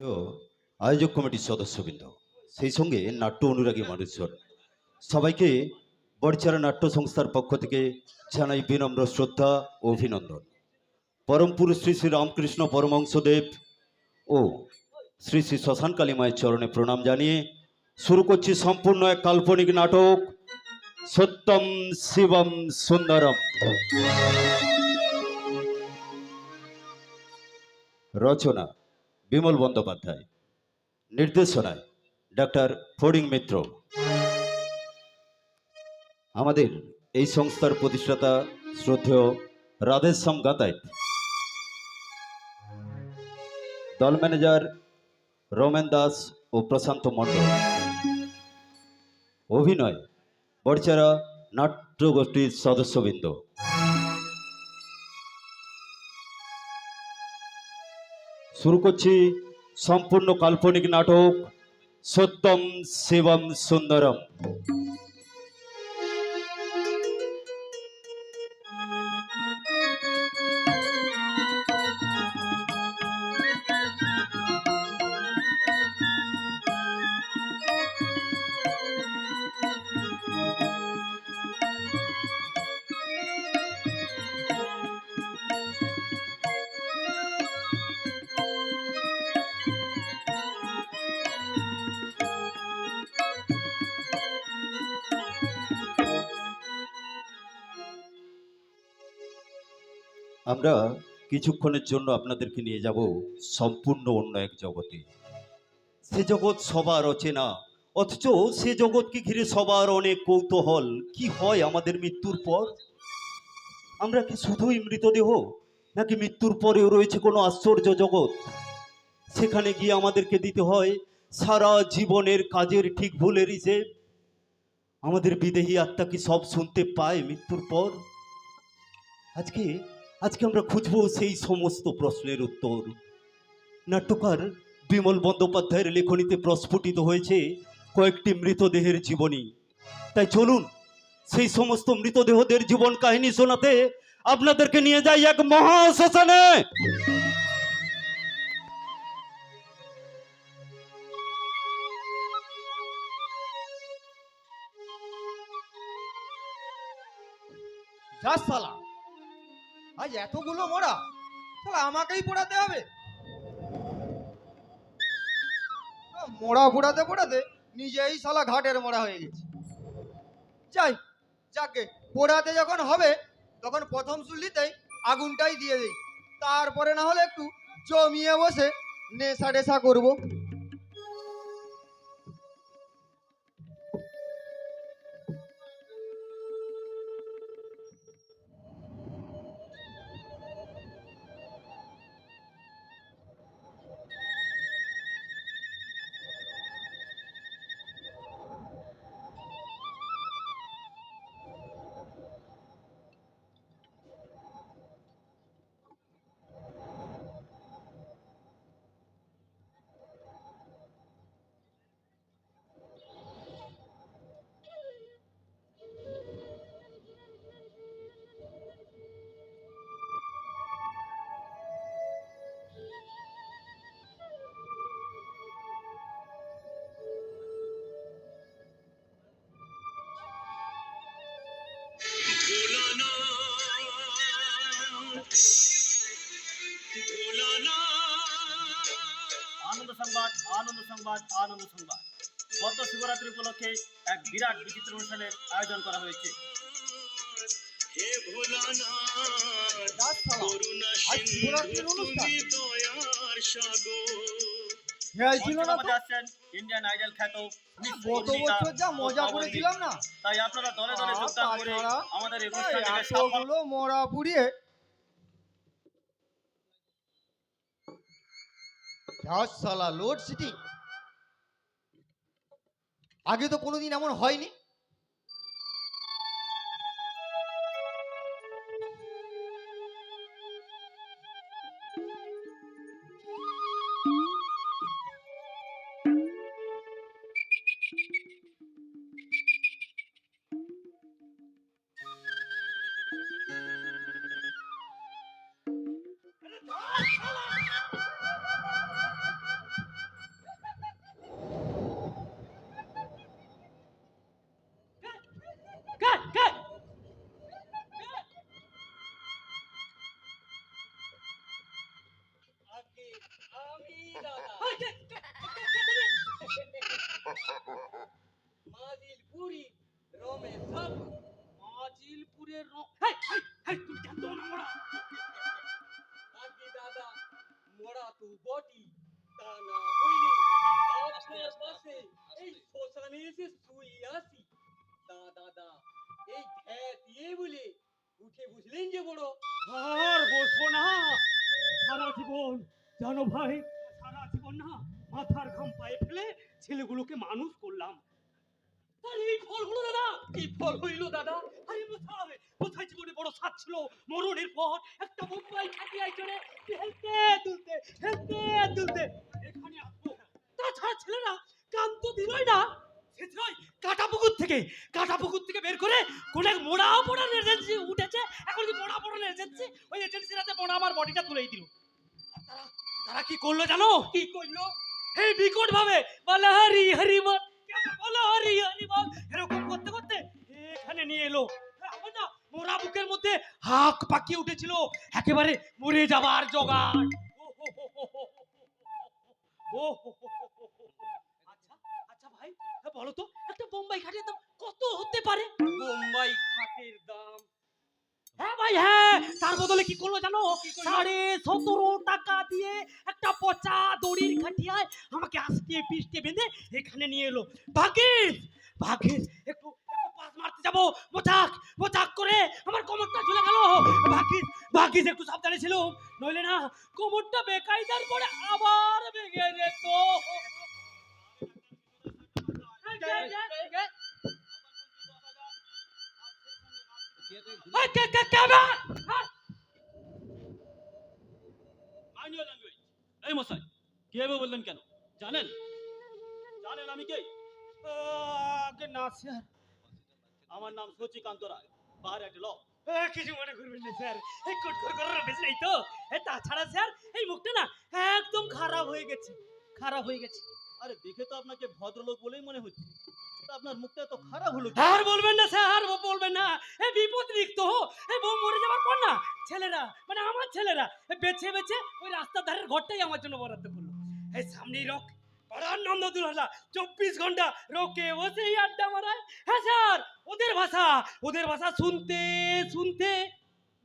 তো আয়োজক কমিটির সদস্যবৃন্দ, সেই সঙ্গে নাট্য অনুরাগী মানুষজন সবাইকে বড়চারা নাট্য সংস্থার পক্ষ থেকে জানাই বিনম্র শ্রদ্ধা ও অভিনন্দন। পরম পুরুষ শ্রী শ্রী রামকৃষ্ণ পরমহংসদেব ও শ্রী শ্রী শ্মশান কালী মায়ের চরণে প্রণাম জানিয়ে শুরু করছি সম্পূর্ণ এক কাল্পনিক নাটক সত্যম শিবম সুন্দরম। রচনা বিমল বন্দ্যোপাধ্যায়, নির্দেশনায় ডক্টর ফড়িং মিত্র। আমাদের এই সংস্থার প্রতিষ্ঠাতা শ্রদ্ধেয় রাধেশ্যাম গাতাইত, দল ম্যানেজার রমেন দাস ও প্রশান্ত মণ্ডল, অভিনয় বড়চারা নাট্য গোষ্ঠীর সদস্যবৃন্দ। শুরু করছি সম্পূর্ণ কাল্পনিক নাটক সত্যম শিবম সুন্দরম। আমরা কিছুক্ষণের জন্য আপনাদেরকে নিয়ে যাব সম্পূর্ণ অন্য এক জগতে। সে জগৎ সবার অচেনা, অথচ সে জগৎকে ঘিরে সবার অনেক কৌতূহল। কি হয় আমাদের মৃত্যুর পর? আমরা কি শুধুই মৃতদেহ, নাকি মৃত্যুর পরেও রয়েছে কোনো আশ্চর্য জগৎ? সেখানে গিয়ে আমাদেরকে দিতে হয় সারা জীবনের কাজের ঠিক ভুলের হিসেব। আমাদের বিদেহী আত্মা কি সব শুনতে পায় মৃত্যুর পর? আজকে আজকে আমরা খুঁজবো সেই সমস্ত প্রশ্নের উত্তর। নাট্যকার বিমল বন্দ্যোপাধ্যায়ের লেখনীতে প্রস্ফুটিত হয়েছে কয়েকটি মৃতদেহের জীবনী। তাই চলুন সেই সমস্ত মৃতদেহদের জীবন কাহিনী শোনাতে আপনাদেরকে নিয়ে যাই এক মহা শ্মশানে। যা শালা, আজ এতগুলো মরা, শালা আমাকেই পোড়াতে হবে। মরা পোড়াতে পোড়াতে নিজেই শালা ঘাটের মরা হয়ে গেছে। যাই, যাকে পোড়াতে যখন হবে তখন প্রথম চুল্লিতেই আগুনটাই দিয়ে দেই, তারপরে না হলে একটু জমিয়ে বসে নেশা টেশা করবো। আনন্দ সংবাদ, আনন্দ সংবাদ, আনন্দ সংবাদ। গত শিবরাত্রি উপলক্ষে এক বিরাট বিচিত্র অনুষ্ঠানের আয়োজন করা হয়েছে। ইন্ডিয়ান আইডল খ্যাত গত বছর যা মজা করেছিলাম না, তাই আপনারা দলে দলে যোগদান করে আমাদের এই অনুষ্ঠানটিকে এতগুলো মরা পুড়িয়ে শালা লোডশেডিং। আগে তো কোনোদিন এমন হয়নি। দাদা মাজিলপুরি রমেশ বাবু মাজিলপুরের হেই হেই হেই তুই জানতো না মোড়া আগে দাদা মোরা তো বটি তা না হইলে আপনার পাশে এই শ্মশানে এসে শুই আসি তা দাদা এই ধ্যাত ইয়ে বলে উঠে বুঝলেন যে বড় আর বসবো না সারা জীবন জানো ভাই সারা জীবন না মাথার ঘাম পায়ে ফেলে ছেলেগুলোকে মানুষ করলাম আর এই ফল হলো দাদা কি ফল হইল দাদা আরে কোথায় জীবনে বড় সাত ছিল মরণের পর একটা মুম্বাই খাটিয়ায় চড়ে হেলতে এখানে আসবো তাছাড়া ছেলেরা কান তো দিলই না সেটাই কাটা পুকুর থেকে বের করে কোন এক মোড়া পড়ার এজেন্সি উঠেছে এখন কি মোড়া পড়ার এজেন্সি ওই এজেন্সির হাতে মোড়া আমার বডিটা তুলেই দিল আর তারা কি করলো জানো কি করলো এই বিকট ভাবে বলে হরি হরি বল বলো হরি হরি বল এরকম করতে করতে এখানে নিয়ে এলো আমার না মোড়া বুকের মধ্যে হাঁক পাকিয়ে উঠেছিল একেবারে মরে যাবার জোগাড় আচ্ছা আচ্ছা ভাই বলো তো একটা বোম্বাই খাটের দাম কত হতে পারে বোম্বাই খাটের দাম হ্যাঁ ভাই হ্যাঁ তার বদলে কি করলো জানো 17.5 টাকা দিয়ে একটা পচা দড়ির খাটিয়ায় আমাকে আস্তে পিষ্টে বেঁধে এখানে নিয়ে এলো ভাগিস ভাগিস একটু পাস মারতে যাবো মোচাক করে আমার কোমরটা ঝুলে গেল ভাগিস একটু সাবধানে ছিল নইলে না কোমরটা বেকায়দার পরে আবার ভেঙে যেত এই মশাই কিভাবে বললেন কেন জানেন আমি কে না স্যার আমার নাম সচিকান্ত রায় বাহার একটা ল কিছু মনে করবেন না স্যার এই কোট করার অভ্যেস নেই তো তাছাড়া স্যার এই মুখটা না একদম খারাপ হয়ে গেছে আরে দেখে তো আপনাকে ভদ্রলোক বলেই মনে হচ্ছে তা আপনার মুখটা এত খারাপ হলো কি? আর বলবেন না স্যার বলবেন না এই বিপদ লিখতো এই বউ মরে যাবার পর না ছেলেরা মানে আমার ছেলেরা বেছে ওই রাস্তার ধারের ঘরটাই আমার জন্য বরাদ্দ করলো এই সামনেই রক পড়ার নন্দদুল হলা 24 ঘন্টা রোকে বসেই আড্ডা মারায় হ্যাঁ স্যার ওদের ভাষা শুনতে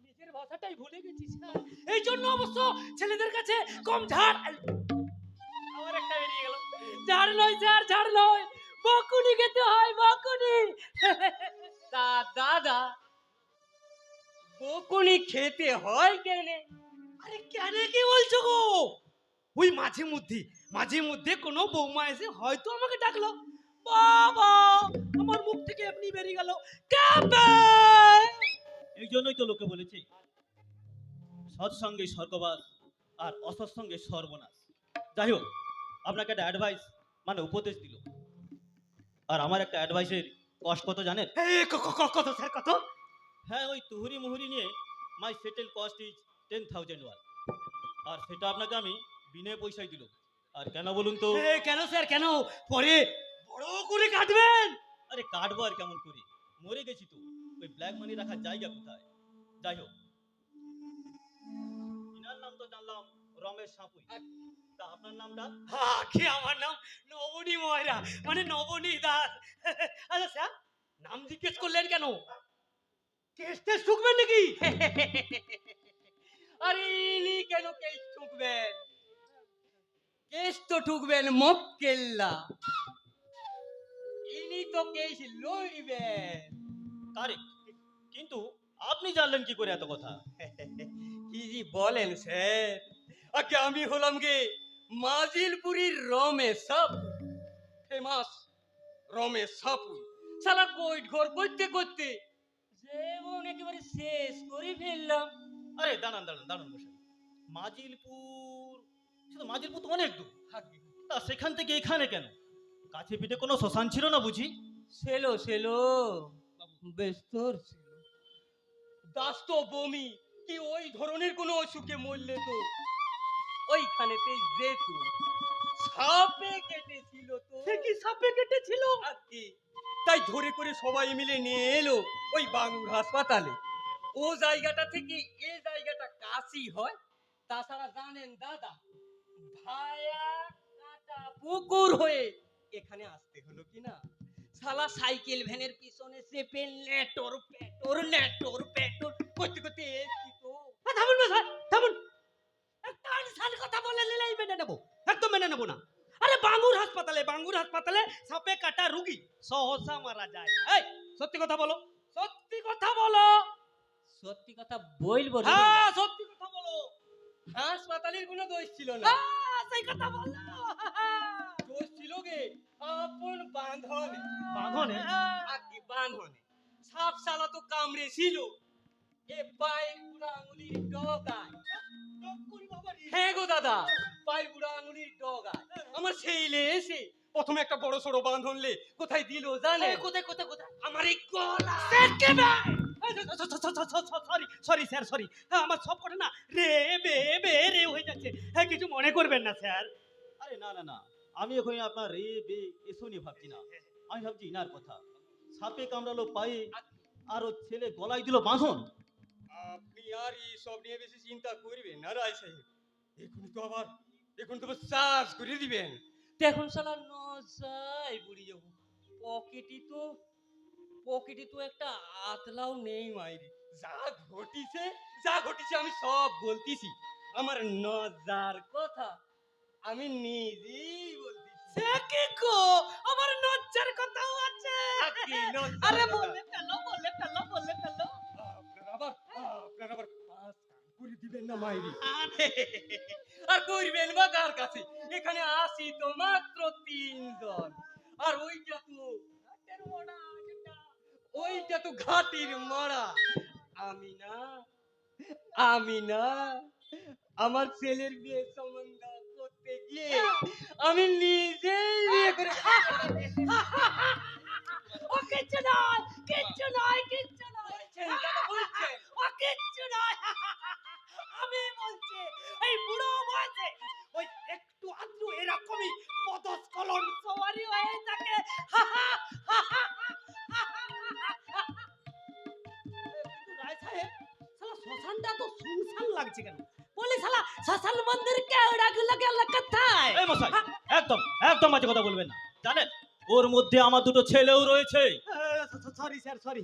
নিজের ভাষাটাই ভুলে গেছি স্যার এই জন্য অবশ্য ছেলেদের কাছে কম ঝাড় আমার একটা বেরিয়ে গেল ঝাড় নয় স্যার ঝাড় নয় বকুনি খেতে হয় বকুনি তা দাদা বকুনি খেতে হয় কেনে আরে কেন কি বলছো গো ওই মাঝে মধ্যে কোনো বৌমা এসে হয়তো আমাকে ডাকলো বাবা আমার মুখ থেকে এমনি বেরিয়ে গেল কাবে এই জন্যই তো লোকে বলেছে সৎসঙ্গে স্বর্গবাস আর অসৎসঙ্গে সর্বনাশ যাই হোক আপনাকে একটা অ্যাডভাইস মানে উপদেশ দিল আর আমার একটা অ্যাডভাইসের কষ্ট কত জানেন কত স্যার কত হ্যাঁ ওই তুহুরি মুহুরি নিয়ে মাই সেটেল কস্ট ইজ 10,000 ওয়ান আর সেটা আপনাকে আমি বিনা পয়সায় দিল আর কেন বলুন তো কেন স্যার কেন পরে বড় করে কাটবেন আরে কাটবো আর কেমন করে মরে গেছি তো ওই ব্ল্যাক মানি রাখার জায়গা কোথায় যাই হোক ইনার নাম তো জানলাম রমেশ সাপুই তা আপনার নামটা কি আমার নাম নবনী ময়রা মানে নবনী দাস আচ্ছা স্যার নাম জিজ্ঞেস করলেন কেন কেসটা শুকবেন নাকি আরে ইনি কেন কেস ঠুকবেন কেস তো ঠুকবেন মক্কেল্লা ইনি তো কেস লড়বেন কারেক্ট কিন্তু আপনি জানলেন কি করে এত কথা কি জি বলেন স্যার আগে আমি হলাম গে মাজিলপুরীর রমেশ সাপু ফেমাস রমেশ সাপু সালা কোইট ঘর করতে করতে যেমন একেবারে শেষ করে ফেললাম আরে দাঁড়ান বসে মাজিলপুর শুধু মাজিলপুর তো অনেক দূর তা সেখান থেকে এখানে কেন কাছে পিঠে কোনো শ্মশান ছিল না বুঝি সেলো বেশ তোর ছিল দাস তো বমি কি ওই ধরনের কোনো অসুখে মরলে তো ওইখানেতে যেত সাপে কেটেছিল তো সে কি সাপে কেটেছিল আর কি তাই ধরে করে সবাই মিলে নিয়ে এলো ওই বাঙুর হাসপাতালে ও জায়গাটা থেকে এ জায়গাটা কাশি হয় তাছাড়া জানেন দাদা ভায়া কাটা পুকুর হয়ে এখানে আসতে হলো কি না? শালা সাইকেল ভ্যানের পিছনে চেপে লেটর পেটর করতে করতে এসছি তো। থামুন মশাই, থামুন। একটা আনসার কথা বলে নিলেই মেনে নেবো, একদম মেনে নেবো না। আরে বাঙ্গুর হাসপাতালে সাপে কাটা রুগী সহসা মারা যায় না। এই সত্যি কথা বলো, সত্যি কথা বলো। সত্যি কথা বলবো রে। হ্যাঁ সত্যি কথা বলো। হাসপাতালের কোনো দোষ ছিল না, সেই কথা বলো। দোষ ছিল গে আপন বাঁধনে। বাঁধনে? আগে বাঁধনে সাপ শালা তো কামড়ে ছিল এ পায়ের বুড়া আঙুলির ডগায়। হ্যাঁ গো দাদা, পায়ের বুড়া আঙুলির ডগায় আমার ছেলে এসে প্রথমে একটা বড় সড়ো বাঁধন লে কোথায় দিল জানে? কোথায় কোথায় কোথায়? আমার এই গলা। Sorry sir, sorry. আমার সব কথা না রে বে বে রে হয়ে যাচ্ছে। হ্যাঁ কিছু মনে করবেন না স্যার। আরে না না না, আমি এখন আপনার রে বে এসো নিয়ে ভাবছি না, আমি ভাবছি ইনার কথা। সাপে কামড়ালো পায়ে, আর ওর ছেলে গলায় দিল বাঁধন। আপনি আর এই সব নিয়ে বেশি চিন্তা করবেন না রায় সাহেব। এখন তো চার্জ করে দিবেন। এখন শালা নজাই বুড়ি যাবো। পকেটে তো একটা আতলাও নেই মাইরি। যা ঘটিছে আমি সব বলতেছি। আমার নজার কথা আমি নিজেই বলতেছি। সে কি গো, আমার নজ্জার কথাও আছে। আরে বলে ফেলো। আপনার আবার পাঁচ কান করে দিবেন না মাইরি। আর করবেন বা কার কাছে? এখানে আসি তো মাত্র 3 জন। আর ওইটা তো ঘাটির মরা। আমি না আমার ছেলের বিয়ে সম্বন্ধ করতে গিয়ে আমি নিজেই বিয়ে করে ও কিচ্ছু নয়। বলছেন। ও কিচ্ছু নয়। আমি বলছি এই বুড়ো বয়সে ওই একটু আধটু এরকমই পদস্খলন সবারই হয়ে থাকে। কিন্তু রায় সাহেব, শালা শ্মশানটা তো শুনশান লাগছে কেন? বলি শালা শ্মশান মন্দির কেওড়াগুলো গেল কোথায়? এই মশাই, একদম একদম বাজে কথা বলবেন না। জানেন ওর মধ্যে আমার দুটো ছেলেও রয়েছে। Sorry sir, sorry.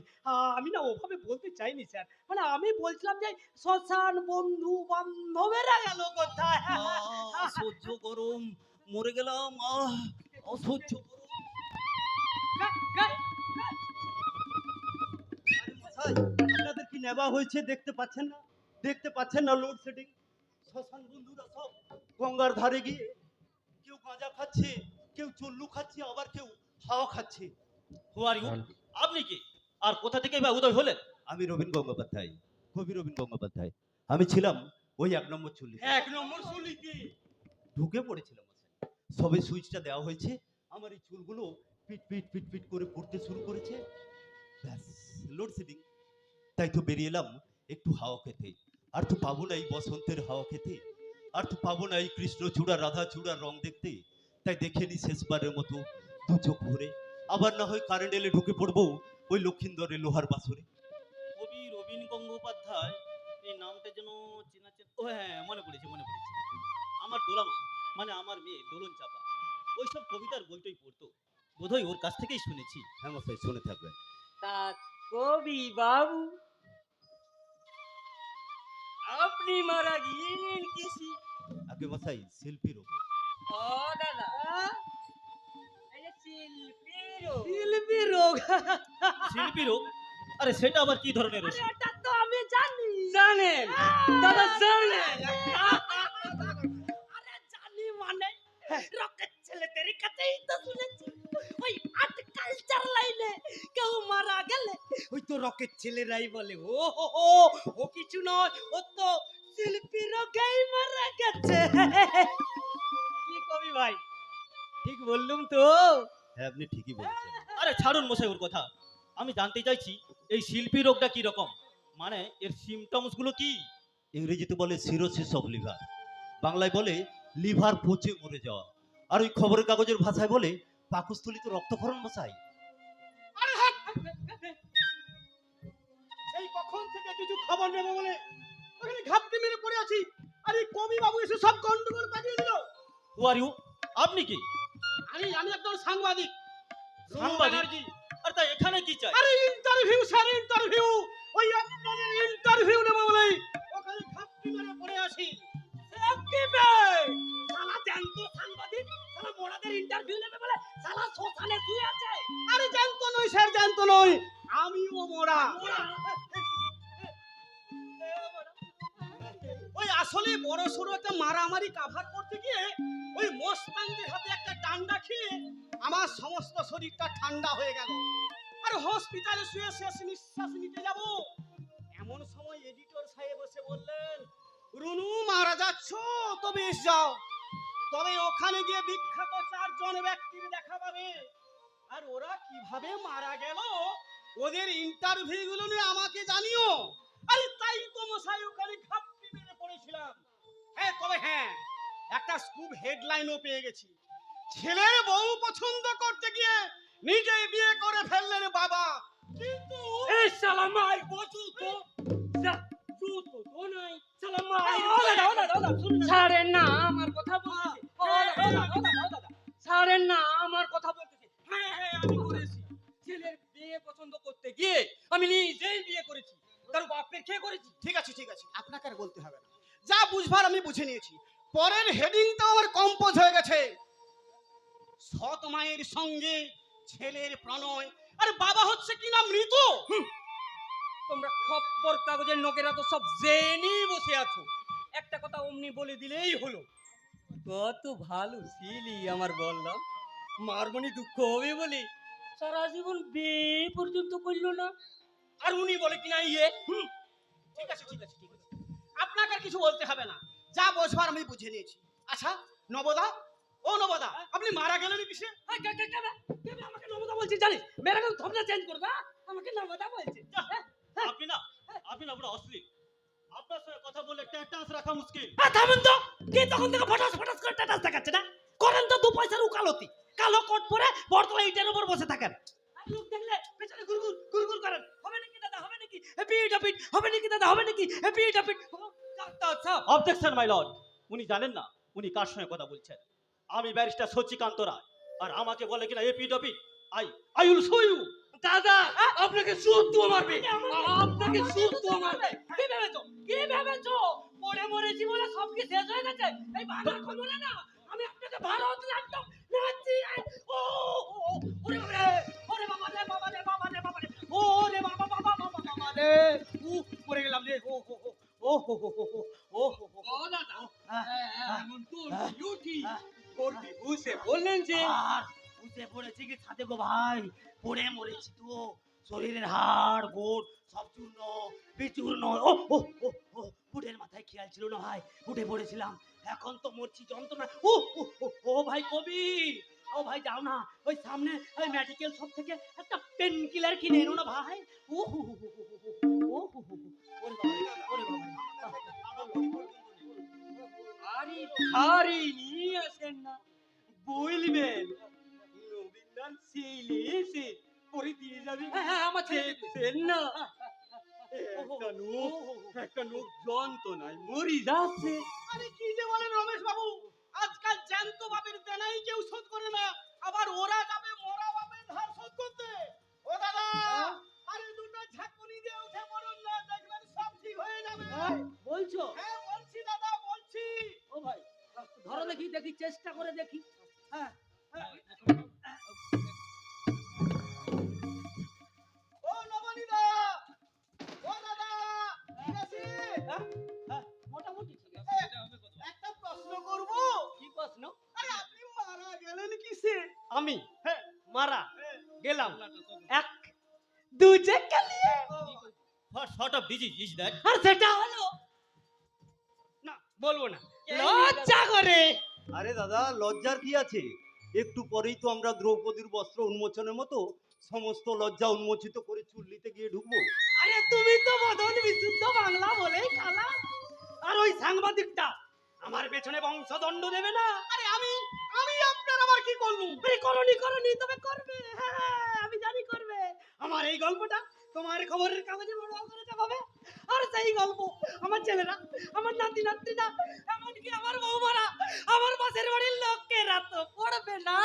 আমি না ওভাবে বলতে চাইনি স্যার। মানে আমি বলছিলাম যে শ্মশান বন্ধু বান্ধবেরা গেল কোথায়? সহ্য গরম, মরে গেলাম। অসহ্য গরম। মশাই, আপনাদের কি নেওয়া হয়েছে দেখতে পাচ্ছেন না লোডশেডিং। শ্মশান বন্ধুরা সব গঙ্গার ধারে গিয়ে কেউ গাঁজা খাচ্ছে, কেউ চুল্লু খাচ্ছে, আবার কেউ হাওয়া খাচ্ছে। হু আর ইউ? আপনি কি আর কোথা থেকে বা উদয় হলেন? আমি রবীন গঙ্গোপাধ্যায়, কবি রবীন গঙ্গোপাধ্যায়। আমি ছিলাম ওই 1 নম্বর চুল্লি। 1 নম্বর সুলিতে ঢুকে পড়েছিলাম মশাই। সবে সুইচটা দেওয়া হয়েছে, আমার এই চুলগুলো পিট পিট পিট পিট করে পড়তে শুরু করেছে। ব্যাস, লোডশেডিং। তাই তো বেরিয়ে এলাম একটু হাওয়া খেতে। আর তো পাবো না এই বসন্তের হাওয়া খেতে, আর তো পাবো না এই কৃষ্ণচূড়া রাধাচূড়ার রং দেখতে। তাই দেখে নি শেষবারের মতো 2 চোখ ভরে। আবার না হয় কারেন্ট এলে ঢুকে পড়বো ওই লক্ষিন্দরের লোহার বাসরে। কবি রবীন গঙ্গোপাধ্যায়, এই নামটা যেন চেনা চেনা। ও হ্যাঁ, মনে পড়েছে। আমার দোলামা, মানে আমার মেয়ে দোলন চাপা, ওইসব কবিতার বইটই পড়তো। বোধহয় ওর কাছ থেকেই শুনেছি। হ্যাঁ মশাই, শুনে থাকবেন। তা কবি বাবু আপনি মারা গিয়েছেন কিসি? আগে মশাই শিল্পী রোগ। ও দাদা, এই যে শিল্পীরও শিল্পী রোগ। শিল্পী রোগ? আরে সেটা আবার কি ধরনের রোগ? এটা তো আমি জানি। জানেন দাদা, জানেন? আরে জানি মানে রকেট ছেলেদের কাছেই তো শুনেছি। ওই আর্ট কালচার লাইনে কেউ মারা গেলে ওই তো রকেট ছেলেরাই বলে ও কিছু নয়, ও তো শিল্পী রোগেই মারা গেছে। কি কবি ভাই, ঠিক বললুম তো? হ্যাঁ, আপনি ঠিকই বলেছেন। আরে ছাড়ুন মশাই ওর কথা। আমি জানতে চাইছি এই শিল্পী রোগটা কি রকম, মানে এর সিমটমস গুলো কি? ইংরেজিতে বলে সিরোসিস অফ লিভার, বাংলায় বলে লিভার পচে মরে যাওয়া, আর ওই খবরের কাগজের ভাষায় বলে পাকস্থলিত রক্তক্ষরণ মশাই। সেই কখন থেকে কিছু খবর নেবো বলে ওখানে ঘাপটি মেরে পড়ে আছি, আর এই কবি বাবু এসে সব গন্ডগোল বাজিয়ে দিল। হু আর ইউ? আপনি কি? আমি একজন সাংবাদিক। সাংবাদিক? আর তা এখানে কি চাই? আরে ইন্টারভিউ স্যার, ইন্টারভিউ। ওই আপনাদের ইন্টারভিউ নেব বলেই ওখানে ঘাপটি মেরে পড়ে আসি। কি বে? শালা জ্যান্ত সাংবাদিক, শালা মোড়াদের ইন্টারভিউ নেবে বলে শালা শ্মশানে শুয়ে আছে। আরে জ্যান্ত নই স্যার, জ্যান্ত নই, আমিও মোড়া। ওই আসলে বড় সড়ো একটা মারামারি কাভার করতে গিয়ে ওই মোস্তানদের হাতে একটা ডান্ডা খেয়ে আমার সমস্ত শরীরটা ঠান্ডা হয়ে গেল। আর হসপিটালে শুয়ে শেষ নিঃশ্বাস নিতে যাব, এমন সময় এডিটর সাহেব এসে বললেন, রুনু মারা যাচ্ছ তো বেশ যাও, তবে ওখানে গিয়ে বিখ্যাত 4 জন ব্যক্তির দেখা পাবে। আর ওরা কিভাবে মারা গেল ওদের ইন্টারভিউ গুলো নিয়ে আমাকে জানিও। আরে তাই তো মশাই ওখানে ঘাপটি মেরে পড়েছিলাম। হ্যাঁ, তবে হ্যাঁ, একটা স্কুপ হেডলাইনও পেয়ে গেছি। ছেলের বউ পছন্দ করতে গিয়ে নিজেই বিয়ে করে ফেললেন বাবা। কিন্তু এই শালা মাই বসু তো জুতো তো নাই শালা মাই। ছাড়েন না আমার কথা বলতেছে। ছাড়েন না আমার কথা বলতেছে। হ্যাঁ হ্যাঁ আমি করেছি। ছেলের বিয়ে পছন্দ করতে গিয়ে আমি নিজেই বিয়ে করেছি। তার বাপের খেয়ে করেছি। ঠিক আছে, ঠিক আছে, আপনাকে আর বলতে হবে না, যা বুঝবার আমি বুঝে নিয়েছি। পরের হেডিংটা আমার কম্পোজ হয়ে গেছে, সৎ মায়ের সঙ্গে ছেলের প্রণয়। আর বাবা হচ্ছে কিনা মৃত। তোমরা খবর কাগজের লোকেরা তো সব জেনেই বসে আছো। একটা কথা অমনি বলে দিলেই হলো। কত ভালো ছিলি আমার বললাম, মারমনি দুঃখ হবে বলে সারা জীবন বিয়ে পর্যন্ত করলো না। আর উনি বলে কিনা ইয়ে ঠিক আছে, ঠিক আছে, ঠিক আছে, আপনাকে আর কিছু বলতে হবে না, যা বুঝবার আমি বুঝে নিয়েছি। আচ্ছা নবদা, ও নবদা, আপনি মারা গেলেন কিসে? আমাকে নবদা বলছি জানিস? মেরা কেন থমনা চেঞ্জ করবা? আমাকে নবদা বলছে। আপনি না বড় অশ্লীল। আপনার সঙ্গে কথা বলে ট্যাটাস রাখা মুশকিল। থামেন তো, কি তখন থেকে ফটাস ফটাস করে টাটাস দেখাচ্ছে না? করেন তো 2 পয়সার উকালতি, কালো কোট পরে বটতলা ইটের উপর বসে থাকেন। আর লোক দেখলে পেছনে গুরগুর গুরগুর করেন। হবে নাকি দাদা, হবে নাকি? হ্যাপি ডাপিট হবে নাকি দাদা, হবে নাকি? হ্যাপি ডাপিট। Objection my lord. উনি জানেন না উনি কার সঙ্গে কথা বলছেন। আমি ব্যারিস্টার সচিকান্ত রায়, আর আমাকে বলে কিনা এপিডপি। I will show you. দাদা আপনাকে সুতো মারবে, আপনাকে সুতো মারবে। কি ভেবেছো, কি ভেবেছো? পড়ে মরেছি বলে সব কি শেষ হয়ে গেছে? এই বাংলা খবরে না আমি আপনাকে ভারত নাট্যম নাচি। ও ওরে বাবা রে, ওরে বাবা রে, বাবা রে, বাবা রে, বাবা রে, ওরে বাবা, বাবা, বাবা, বাবা রে, পড়ে গেলাম রে। ও হো হো, ও হো হো হো, ও হো হো। ও দাদা এমন তো ডিউটি করবি বুঝে বললেন যে আর উঠে পড়েছি কি ছাদে গো ভাই, পড়ে মরেছি তো, শরীরের হাড় গোড় সব চূর্ণ বিচূর্ণ। ও ও ও ও, বুটের মাথায় খেয়াল ছিল না ভাই, উঠে পড়েছিলাম, এখন তো মরছি যন্ত্রণা। ও ও ও, ও ভাই কবি, ও ভাই যাও না ওই সামনে ওই মেডিকেল শপ থেকে একটা পেন কিলার কিনে এনো না ভাই। ও হু হু হু হু হু, ও হু হু হু, ওরে বাবা, ওরে বাবা। আরে ভারী নিয়ে আসেন না, বলবেন নবীনদান ছেলে এসে পরে দিয়ে যাবে। হ্যাঁ, আমার ছেলে দেখছেন না একটা লোক যন্ত্রণায় মরি যাচ্ছে। আরে কি যে বলেন রমেশ বাবু, আজকাল জ্যান্ত বাপের দেনাই কেউ শোধ করে না, আবার ওরা যাবে মরা বাপের ধার শোধ করতে। ও দাদা, আরে দুটো ঝাঁকুনি দিয়ে উঠে পড়ুন না, দেখবেন সব ঠিক হয়ে যাবে। বলছো? হ্যাঁ বলছি দাদা, বলছি। ও ভাই ধরো দেখি, দেখি চেষ্টা করে দেখি। হ্যাঁ ও নবনীদা, ও দাদা, ঠিক আছে? মোটামুটি ঠিক আছে। একটা প্রশ্ন করব। কি প্রশ্ন? আরে আপনি মারা গেলেন কিসে? আমি হ্যাঁ মারা গেলাম এক দু চেকা নিয়ে। What sort of disease is that? আর সেটা হলো না, বলবো না, লজ্জা করে। আরে দাদা লজ্জার কি আছে? একটু পরেই তো আমরা দ্রৌপদীর বস্ত্র উন্মোচনের মতো সমস্ত লজ্জা উন্মোচিত করে চুল্লিতে গিয়ে ঢুকবো। আরে তুমি তো মদন বিশুদ্ধ বাংলা বলেই খালা। আর ওই সাংবাদিকটা আমার পেছনে বংশদণ্ড দেবে না। আরে আমি আপনার আবার কি করলুম? করনি তবে করবে। হ্যাঁ আমি জানি করবে। আমার এই গল্পটা তোমার খবরের কাগজে বড় করে চাপাবে, আর সেই গল্প আমার ছেলেরা, আমার নাতি নাতনিরা, এমনকি আমার বৌমারা, আমার পাশের বাড়ির লোকেরা তো পড়বে না।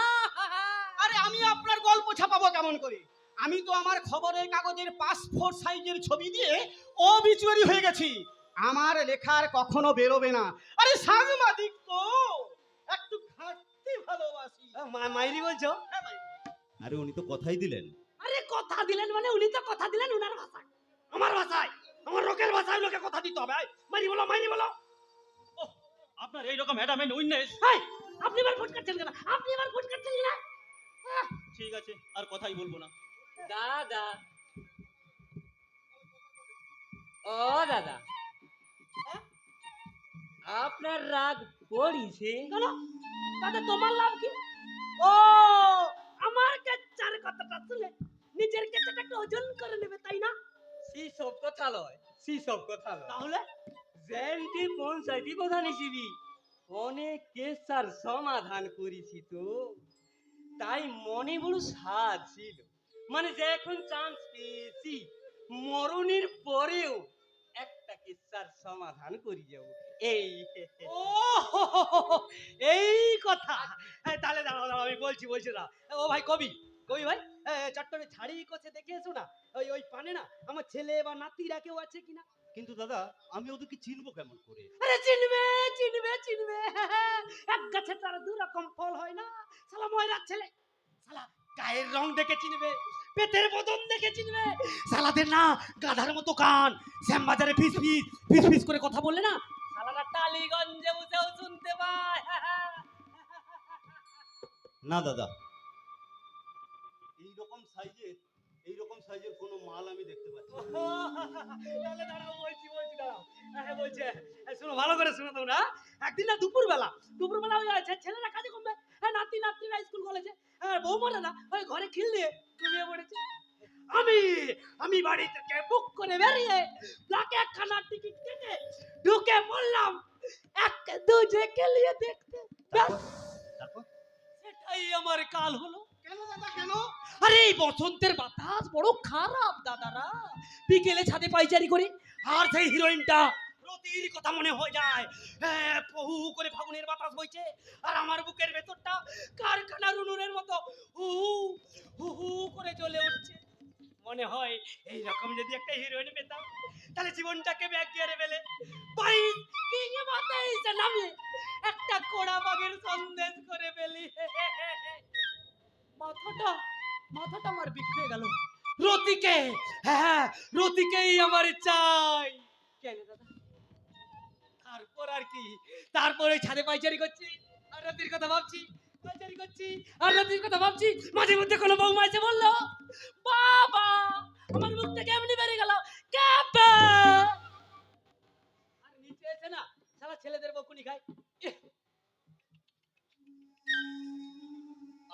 আরে আমি আপনার গল্প ছাপাবো কেমন করে? আমি তো আমার খবরের কাগজের পাসপোর্ট সাইজের ছবি দিয়ে অবিচুয়ারি হয়ে গেছি। আমার লেখার কখনো বেরোবে না। আরে সাংবাদিক তো একটু ঘাটতে ভালোবাসি। মাইরি বলছো? হ্যাঁ ভাই। আরে উনি তো কথাই দিলেন। আরে কথা দিলেন মানে উনি তো কথা দিলেন উনার ভাষায়, আমার ভাষায়, আমার লোকের ভাষায় লোকে কথা দিতে হবে। মাইরি বলো, মাইরি বলো। আপনার এইরকম অ্যাডামেন্ট উইটনেস। এই, আপনি এবার ফোন কাটছেন কেন? আপনি এবার ফোন কাটছেন কেন? ঠিক আছে, আর কথাই বলবো না। দাদা, ও দাদা, আপনার রাগ পড়িছে? কেন? তাতে তোমার লাভ কি? ও, আমার কেচ্চার কথাটা শুনে নিজের কেচ্চাটা একটু ওজন করে নেবে, তাই না? সি সব কথা লয়, সি সব কথা লয়। তাহলে জেন্টি পঞ্চায়েতি প্রধান হিসেবে অনেক কেসার সমাধান করেছি তো, তাই মনে বড় সাধ ছিল, মানে যে এখন চান্স পেয়েছি মরণের পরেও একটা কেসার সমাধান করি যাব। এই ও, এই কথা। তাহলে দাঁড়াও দাঁড়াও, আমি বলছি না। ও ভাই কবি, কবি ভাই, চট্টনে ছাড়ি কোচে দেখে এসো না। ওই ওই পানে না আমার ছেলে বা নাতিরা কেউ আছে কিনা? কিন্তু দাদা আমি ওদেরকে চিনবো কেমন করে? আরে চিনবে চিনবে চিনবে, এক গাছে তার দু রকম ফল হয় না। শালা ময়রার ছেলে, শালা গায়ের রং দেখে চিনবে, পেটের বদন দেখে চিনবে। শালাদের না গাধার মতো কান, শ্যামবাজারে ফিস ফিস ফিস ফিস করে কথা বললে না শালারা টালিগঞ্জে বসেও শুনতে পায়। না দাদা, এইরকম সাইজের কোনো মাল আমি দেখতে পাচ্ছি না। তাহলে দাঁড়াও, বলছি দাঁড়াও। হ্যাঁ বলছে, শোনো ভালো করে শোনো তোমরা। একদিন না দুপুরবেলা ওই ছেলেরা কাজে কমবে, হ্যাঁ নাতি নাতনিরা স্কুল কলেজে, হ্যাঁ বৌমারা না ওই ঘরে খিল দিয়ে ঘুমিয়ে পড়েছে। আমি বাড়ি থেকে বুক করে বেরিয়ে ব্লকে একখানা টিকিট কেটে ঢুকে পড়লাম এক দুজে কেলিয়ে দেখতে। ব্যাস, তারপর সেটাই আমার কাল হলো। কেন দাদা কেন? আরে এই বসন্তের বাতাস বড় খারাপ দাদারা। বিকেলে ছাদে পাইচারি করি আর সেই হিরোইনটা রতির কথা মনে হয়ে যায়। হ্যাঁ, বহু করে ফাগুনের বাতাস বইছে আর আমার বুকের ভেতরটা কারখানার উনুনের মতো হু হু হু করে জ্বলে উঠছে। মনে হয় এই রকম যদি একটা হিরোইন পেতাম তাহলে জীবনটাকে ব্যাক গিয়ারে ফেলে বাইক কিংয়ে মাথায় এসে নামিয়ে একটা কোড়া বাগের সন্দেশ করে ফেলি। মাথাটা আমার বিগড়ে গেল। রতিকে, হ্যাঁ রতিকেই আমার চাই। কেন দাদা? তারপর আর কি, তারপরে ছাদে পাইচারি করছি আর রতির কথা ভাবছি, পাইচারি করছি আর রতির কথা ভাবছি। মাঝে মধ্যে কোনো বৌমা এসে বললো, বাবা আমার মুখ থেকে এমনি বেরিয়ে গেল ক্যাপা। আর নিচে এসে না সারা ছেলেদের বকুনি খায়।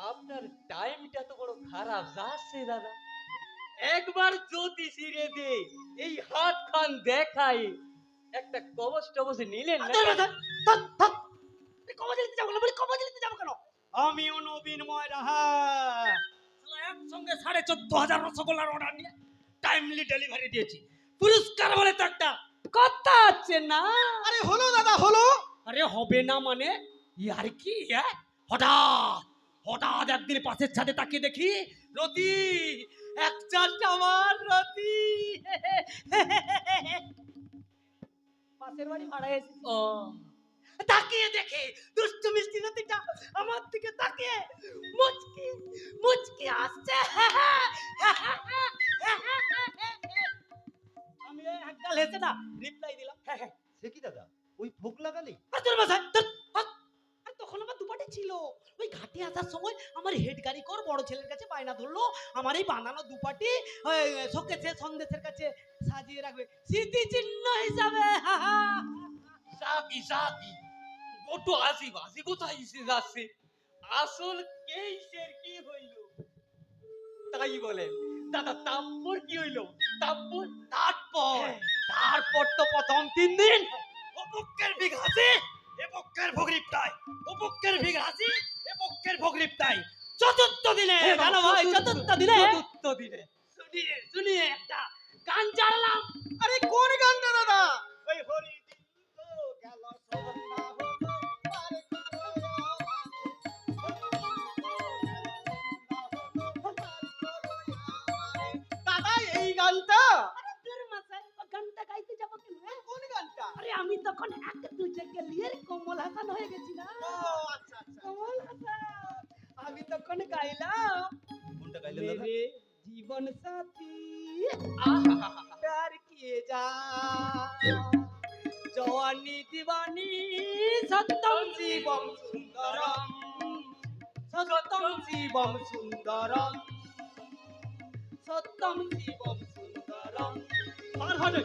আপনার টাইমটা তো বড় খারাপ যাচ্ছে দাদা। একবার জ্যোতিষী রে দে এই হাত খান দেখাই একটা কবচ টবচ নিলেন না? কবজ নিতে যাবো না, বলি কবজ নিতে যাবো কেন? আমিও নবীন ময়রা, একসঙ্গে 14,500 রসগোল্লার অর্ডার নিয়ে টাইমলি ডেলিভারি দিয়েছি। পুরস্কার বলে তো একটা কথা আছে না? আরে হলো দাদা হলো। আরে হবে না মানে ইয়ার কি? হঠাৎ একদিন পাশের ছাদে তাকিয়ে দেখি রতি, এক চারটা আমার রতি পাশের বাড়ি ভাড়া এসে ও তাকিয়ে দেখে দুষ্টু মিষ্টি রতিটা আমার দিকে তাকিয়ে মুচকি মুচকি আসছে। আমি একগাল হেসে না রিপ্লাই দিলাম, হ্যাঁ। সে কি দাদা, ওই ভোগ লাগালি? আর তখন আমার দুপাটি ছিল। ওই ঘাটে আসার সময় আমার হেড গাড়ি কর বড় ছেলের কাছে বায়না ধরলো আমার এই বানানো দুপাটি শোকেছে সন্দেশের কাছে সাজিয়ে রাখবে স্মৃতি চিহ্ন হিসাবে। সাকি সাকি বটো আসি বাসি কোথায় এসে যাচ্ছে? আসল কেসের কি হইল তাই বলেন দাদা? তারপর কি হইল? তারপর তারপর তো প্রথম 3 দিন অপক্ষের ভিগ হাসি এ পক্ষের ভোগরিপটাই, অপক্ষের ভিগ হাসি এ পক্ষের ভোগরিপটাই। চতুর্থ দিনে জানো ভাই, চতুর্থ দিনে চতুর্থ দিনে শুনিয়ে একটা গান চালালাম। আরে কোন গানটা দাদা? ওই হরি দিন তো গেল সন্ধ্যা হলো, পার করো আমারে। দাদা এই গানটা? আরে তোর মাথায় ও গানটা গাইতে যাবো কেন? হ্যাঁ? কোন গানটা? আরে আমি তখন এক দুজনকে নিয়ে কমল হাসান হয়ে গেছি না? ও আচ্ছা আচ্ছা। কমল হাসান আমি তখন গাইলাম কোনটা গাইলেন দাদা? मेरे जीवन साथी আহা प्यार किए जा जवानी दीवानी सत्यम शिवम सुंदरम सत्यम शिवम सुंदरम सत्यम शिवम सुंदरम আর হবে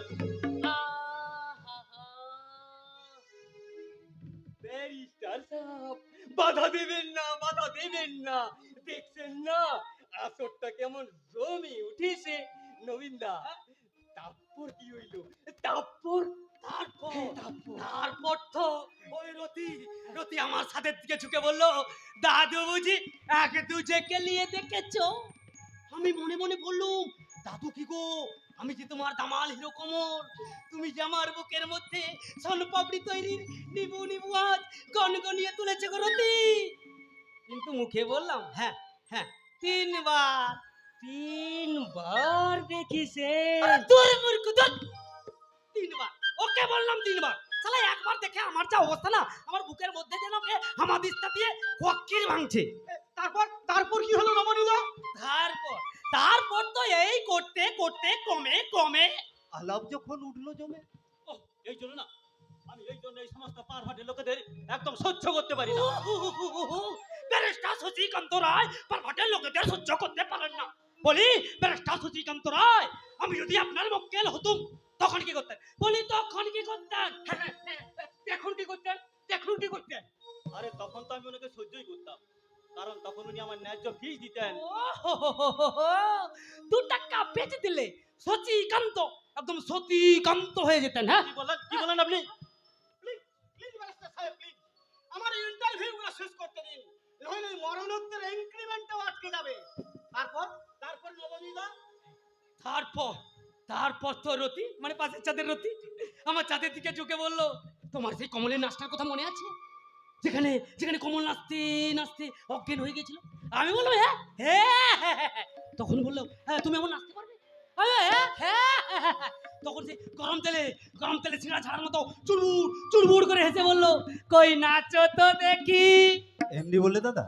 ব্যারিস্টার সাহেব, বাধা দেবেন না, বাধা দেবেন না। দেখছেন না আসরটা কেমন জমে উঠেছে? নবীনদা, তারপর কি হইল? তারপর তারপর তো ওই রতি রতি আমার ছাদের দিকে ঝুঁকে বললো, দাদু বুঝি এক দুজেকে নিয়ে দেখেছো? আমি মনে মনে বললুম, দাদু কি গো, আমি যে তোমার দামাল হিরো কমল, তুমি যে আমার বুকের মধ্যে সোনপাপড়ি তৈরির নিবু নিবু আজ গনগনিয়ে তুলেছে গো রতি। কিন্তু মুখে বললাম হ্যাঁ হ্যাঁ তিনবার দেখিছে। তোর মূর্খ তোর! তিনবার? ওকে বললাম তিনবার। শালা একবার দেখে আমার যা অবস্থা না, আমার বুকের মধ্যে যেন কে হামাদিস্তা দিয়ে ফকির ভাঙছে। তারপর কি হলো রমণীদা? তারপর তো এই করতে করতে কমে কমে আলাপ যখন উঠলো জমে। এই জন্য না, আমি এই জন্য এই সমস্ত পারভাটের লোকেদের একদম সহ্য করতে পারি না। ব্যারিস্টার শশীকান্ত রায় পারভাটের লোকেদের সহ্য করতে পারেন না? বলি ব্যারিস্টার শশীকান্ত রায়, আমি যদি আপনার মক্কেল হতুম তখন কি করতেন? বলি তখন কি করতেন? এখন কি করতেন? এখন কি করতেন? আরে তখন তো আমি ওনাকে সহ্যই করতাম, কারণ তখন উনি আমার ন্যায্য ফিস দিতেন। দু টাকা বেঁচে দিলে শশীকান্ত একদম সতীকান্ত হয়ে যেতেন। হ্যাঁ, কি বলেন আপনি? প্লিজ প্লিজ ব্যারিস্টার সাহেব, প্লিজ আমার এই ইন্টারভিউগুলো শেষ করতে দিন, নইলে এই মরণোত্তর ইনক্রিমেন্টটাও আটকে যাবে। তারপর নবনীদা? তারপর তো রতি, মানে পাশের চাঁদের রতি, আমার চাঁদের দিকে ঝুঁকে বললো, তোমার সেই কমলের নাচটার কথা মনে আছে? যেখানে যেখানে কমল নাচতে নাচতে অজ্ঞান হয়ে গেছিল। আমি বললাম হ্যাঁ হ্যাঁ হ্যাঁ, হ্যাঁ, হ্যাঁ। তখন বললো হ্যাঁ তুমি এমন নাচতে পারবে? হ্যাঁ হ্যাঁ হ্যাঁ, হ্যাঁ, হ্যাঁ। তখন সে গরম তেলে ছিঁড়া ছাড়ার মতো চুরবুর চুরবুর করে হেসে বললো, কই নাচো তো দেখি। এমনি বললে দাদা?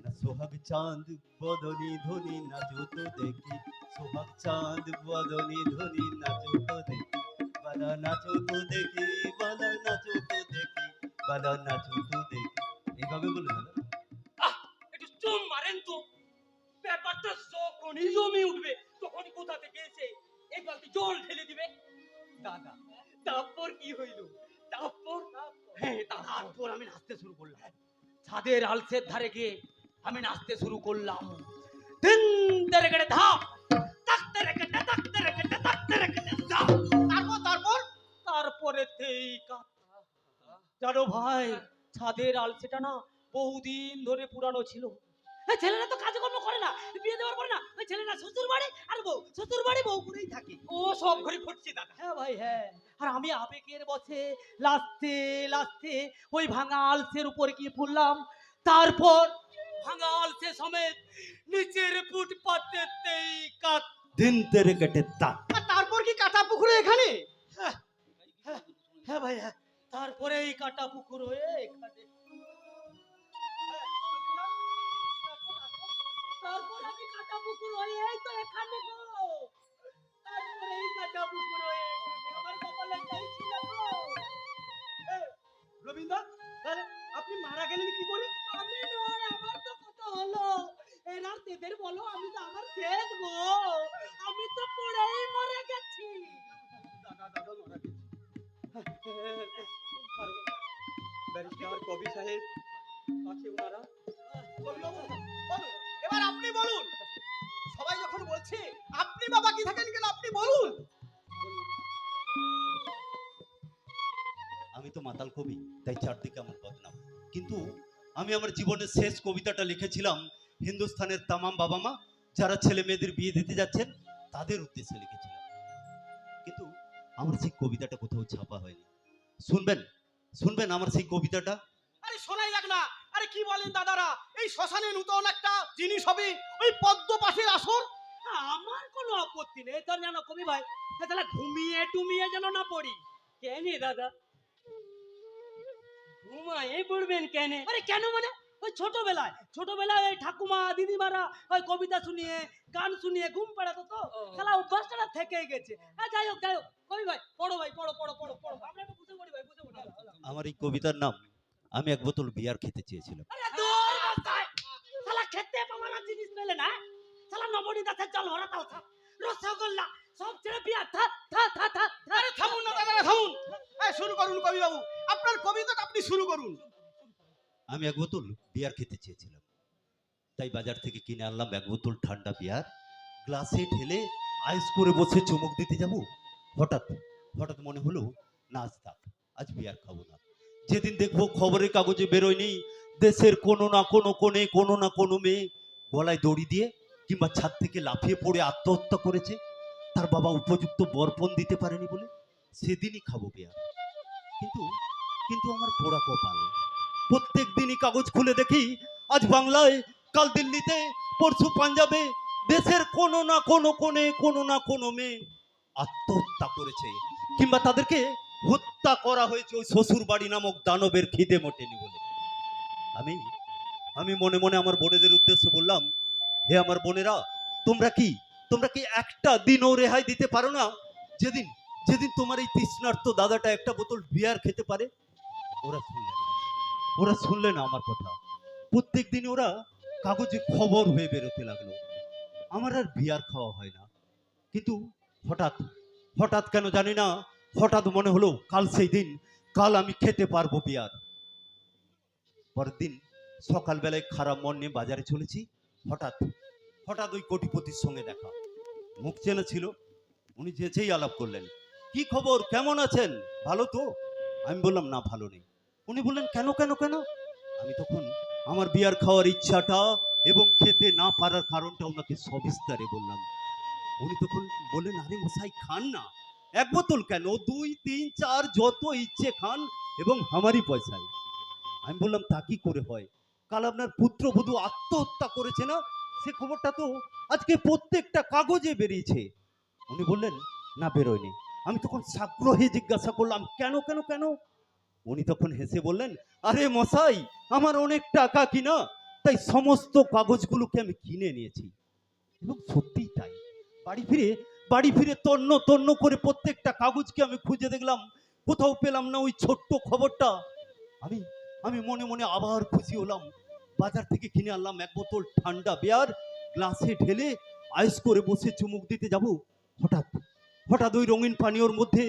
না, সোহাগ চাঁদ বদনি ধনি নাচো তো দেখি, সোহাগ চাঁদ বদনি ধনি নাচো তো দেখি, বালা নাচো তো দেখি, বালা নাচো তো দেখি, বালা নাচো তো দেখি। এইভাবে বলে দাদা। একটু চুম মারেন তো, ব্যাপারটা যখনই জমে উঠবে তখনই কোথা থেকে এসে এক বালতি জল ঢেলে দিবে। দাদা, তারপর কি হইল? তারপর আমি নাচতে শুরু করলাম। ছাদের আলসের ধারে গিয়ে আমি নাচতে শুরু করলাম। দিন তেরে কেটে ধাপ, তাকতে রেখেটে তাকতে রেখেটে তাকতে রেখেটে ধাপ। তারপরে তেই কথা। জানো ভাই, ছাদের আলসেটা না বহুদিন ধরে পুরানো ছিল। এই ছেলেরা তো কাজকর্ম করে না, বিয়ে দেওয়ার পরে না ওই ছেলেরা শ্বশুর বাড়ি আর বউ, শ্বশুর বাড়ি বউ করেই থাকে। ও সব ঘরে ঘটছে দাদা। হ্যাঁ ভাই হ্যাঁ। আর আমি আবেগের বসে লাস্তে লাস্তে ওই ভাঙা আলসের উপর গিয়ে পড়লাম। তারপর ভাঙা আলসে সমেত নিচের ফুটপাতেতেই কাত। দিন তেরে কেটে তাক। আর তারপর কি কাটা পুকুরে এখানে? হ্যাঁ ভাই হ্যাঁ, তারপরে এই কাটা পুকুর হয়ে এখানে। তারপর আমি কাটা পুকুর হয়ে এই তো এখানে গো। তারপরে এই কাটা পুকুর হয়ে এসেছে। আমার কপালে তাই ছিল গো। রবীন্দ্র, তাহলে আপনি মারা গেলেন কি করে? আমি নয়, আমার তো কত হলো। এরা তেদের বলো, আমি তো আমার শেষ গো। আমি তো পড়েই মরে গেছি। দাদা মারা গেছে। ব্যারিস্টার কবি সাহেব আছে ওনারা। বলুন, এবার আপনি বলুন। সবাই যখন বলছে আপনি বাবা কি থাকেন কেন, আপনি বলুন। আমি তো মাতাল কবি, তাই চারদিকে আমার বদনাম। কিন্তু আমি আমার জীবনের শেষ কবিতাটা লিখেছিলাম হিন্দুস্তানের তামাম বাবা মা যারা ছেলে মেয়েদের বিয়ে দিতে যাচ্ছেন তাদের উদ্দেশ্যে লিখেছিলাম। কিন্তু আমার সেই কবিতাটা কোথাও ছাপা হয়নি। শুনবেন, শুনবেন আমার সেই কবিতাটা। আরে শোনাই যাক না। আরে কি বলেন দাদারা, এই শ্মশানে নূতন একটা জিনিস হবে, ওই পদ্ম পাঠের আসর। আমার কোনো আপত্তি নেই, তোর জানো কবি ভাই, তাহলে ঘুমিয়ে টুমিয়ে যেন না পড়ি। কেন দাদা, ঘুমায় পড়বেন কেন? আরে কেন মানে, ওই ছোটবেলায় ওই ঠাকুমা দিদিমারা ওই কবিতা শুনিয়ে গান শুনিয়ে ঘুম পাড়াতো তো, ও। শালা অভ্যাসটা থেকেই গেছে। যাই হোক কবি ভাই পড়ো ভাই, পড়ো পড়ো পড়ো পড়ো, আমরা একটু বুঝে পড়ি ভাই, বুঝে পড়ি। আমার এই কবিতার নাম আমি এক বোতল বিয়ার খেতে চেয়েছিলাম। আরে দূর বাস্তায়, শালা খেতে পাবা না জিনিস মেলে না, শালা নবনী দাসের জল ভরা তাও থাক, রসগোল্লা সব ছেড়ে বিয়া থা থা থা থা। আরে থামুন না দাদারা, থামুন। এই শুরু করুন কবি বাবু, আপনার কবিতাটা আপনি শুরু করুন। আমি এক বোতল বিয়ার খেতে চেয়েছিলাম, তাই বাজার থেকে কিনে আনলাম এক বোতল ঠান্ডা বিয়ার। গ্লাসে ঢেলে আইস করে বসে চুমুক দিতে যাব, হঠাৎ হঠাৎ মনে হলো না, আজ থাক, আজ বিয়ার খাবো না। যেদিন দেখবো খবরের কাগজে বেরোয়নি দেশের কোনো না কোনো কোণে কোনো না কোনো মেয়ে গলায় দড়ি দিয়ে কিংবা ছাদ থেকে লাফিয়ে পড়ে আত্মহত্যা করেছে, তার বাবা উপযুক্ত বরপণ দিতে পারেনি বলে, সেদিনই খাবো বিয়ার। কিন্তু কিন্তু আমার পোড়া কপাল, প্রত্যেক দিনই কাগজ খুলে দেখি আজ বাংলায়, কাল দিল্লিতে, পরশু পাঞ্জাবে দেশের কোনো না কোনো কোণে কোনো না কোনো মেয়ে আত্মহত্যা করেছে, কিংবা তাদেরকে হত্যা করা হয়েছে ওই শ্বশুর বাড়ি নামক দানবের খিদে মোটেনি বলে। আমি আমি মনে মনে আমার বোনেদের উদ্দেশ্যে বললাম, হে আমার বোনেরা, তোমরা কি একটা দিনও রেহাই দিতে পারো না, যেদিন যেদিন তোমার এই তৃষ্ণার্ত দাদাটা একটা বোতল বিয়ার খেতে পারে? ওরা শুনলে না আমার কথা। প্রত্যেক দিন ওরা কাগজে খবর হয়ে বেরোতে লাগলো। আমার আর বিয়ার খাওয়া হয় না। কিন্তু হঠাৎ হঠাৎ কেন জানি না, হঠাৎ মনে হলো কাল সেই দিন, কাল আমি খেতে পারবো বিয়ার। পরের দিন সকালবেলায় খারাপ মন নিয়ে বাজারে চলেছি, হঠাৎ হঠাৎ ওই কোটিপতির সঙ্গে দেখা। মুখ চেনা ছিল, উনি যেচেই আলাপ করলেন, কি খবর, কেমন আছেন, ভালো তো? আমি বললাম না, ভালো নেই। উনি বললেন, কেন কেন কেন? আমি তখন আমার বিয়ার খাওয়ার ইচ্ছাটা এবং খেতে না পারার কারণটা ওনাকে সবিস্তারে বললাম। উনি তখন বললেন, আরে মশাই খান না, এক বোতল কেন, 2, 3, 4 যত ইচ্ছে খান এবং আমারই পয়সায়। আমি বললাম, তা কি করে হয়? কাল আপনার পুত্রবধূ আত্মহত্যা করেছে না, সে খবরটা তো আজকে প্রত্যেকটা কাগজে বেরিয়েছে। উনি বললেন, না, বেরোয়নি। আমি তখন সাগ্রহে জিজ্ঞাসা করলাম, কেন কেন কেন? উনি তখন হেসে বললেন, আরে মশাই, আমার অনেক টাকা কিনা, তাই সমস্ত কাগজগুলোকে আমি কিনে নিয়েছি। এবং সত্যিই তাই। বাড়ি ফিরে তন্ন তন্ন করে প্রত্যেকটা কাগজকে আমি খুঁজে দেখলাম, কোথাও পেলাম না ওই ছোট্ট খবরটা। আমি আমি মনে মনে আবার খুশি হলাম। বাজার থেকে কিনে আনলাম এক বোতল ঠান্ডা বিয়ার, গ্লাসে ঢেলে আইস করে বসে চুমুক দিতে যাব, হঠাৎ হঠাৎ ওই রঙিন পানীয়র মধ্যে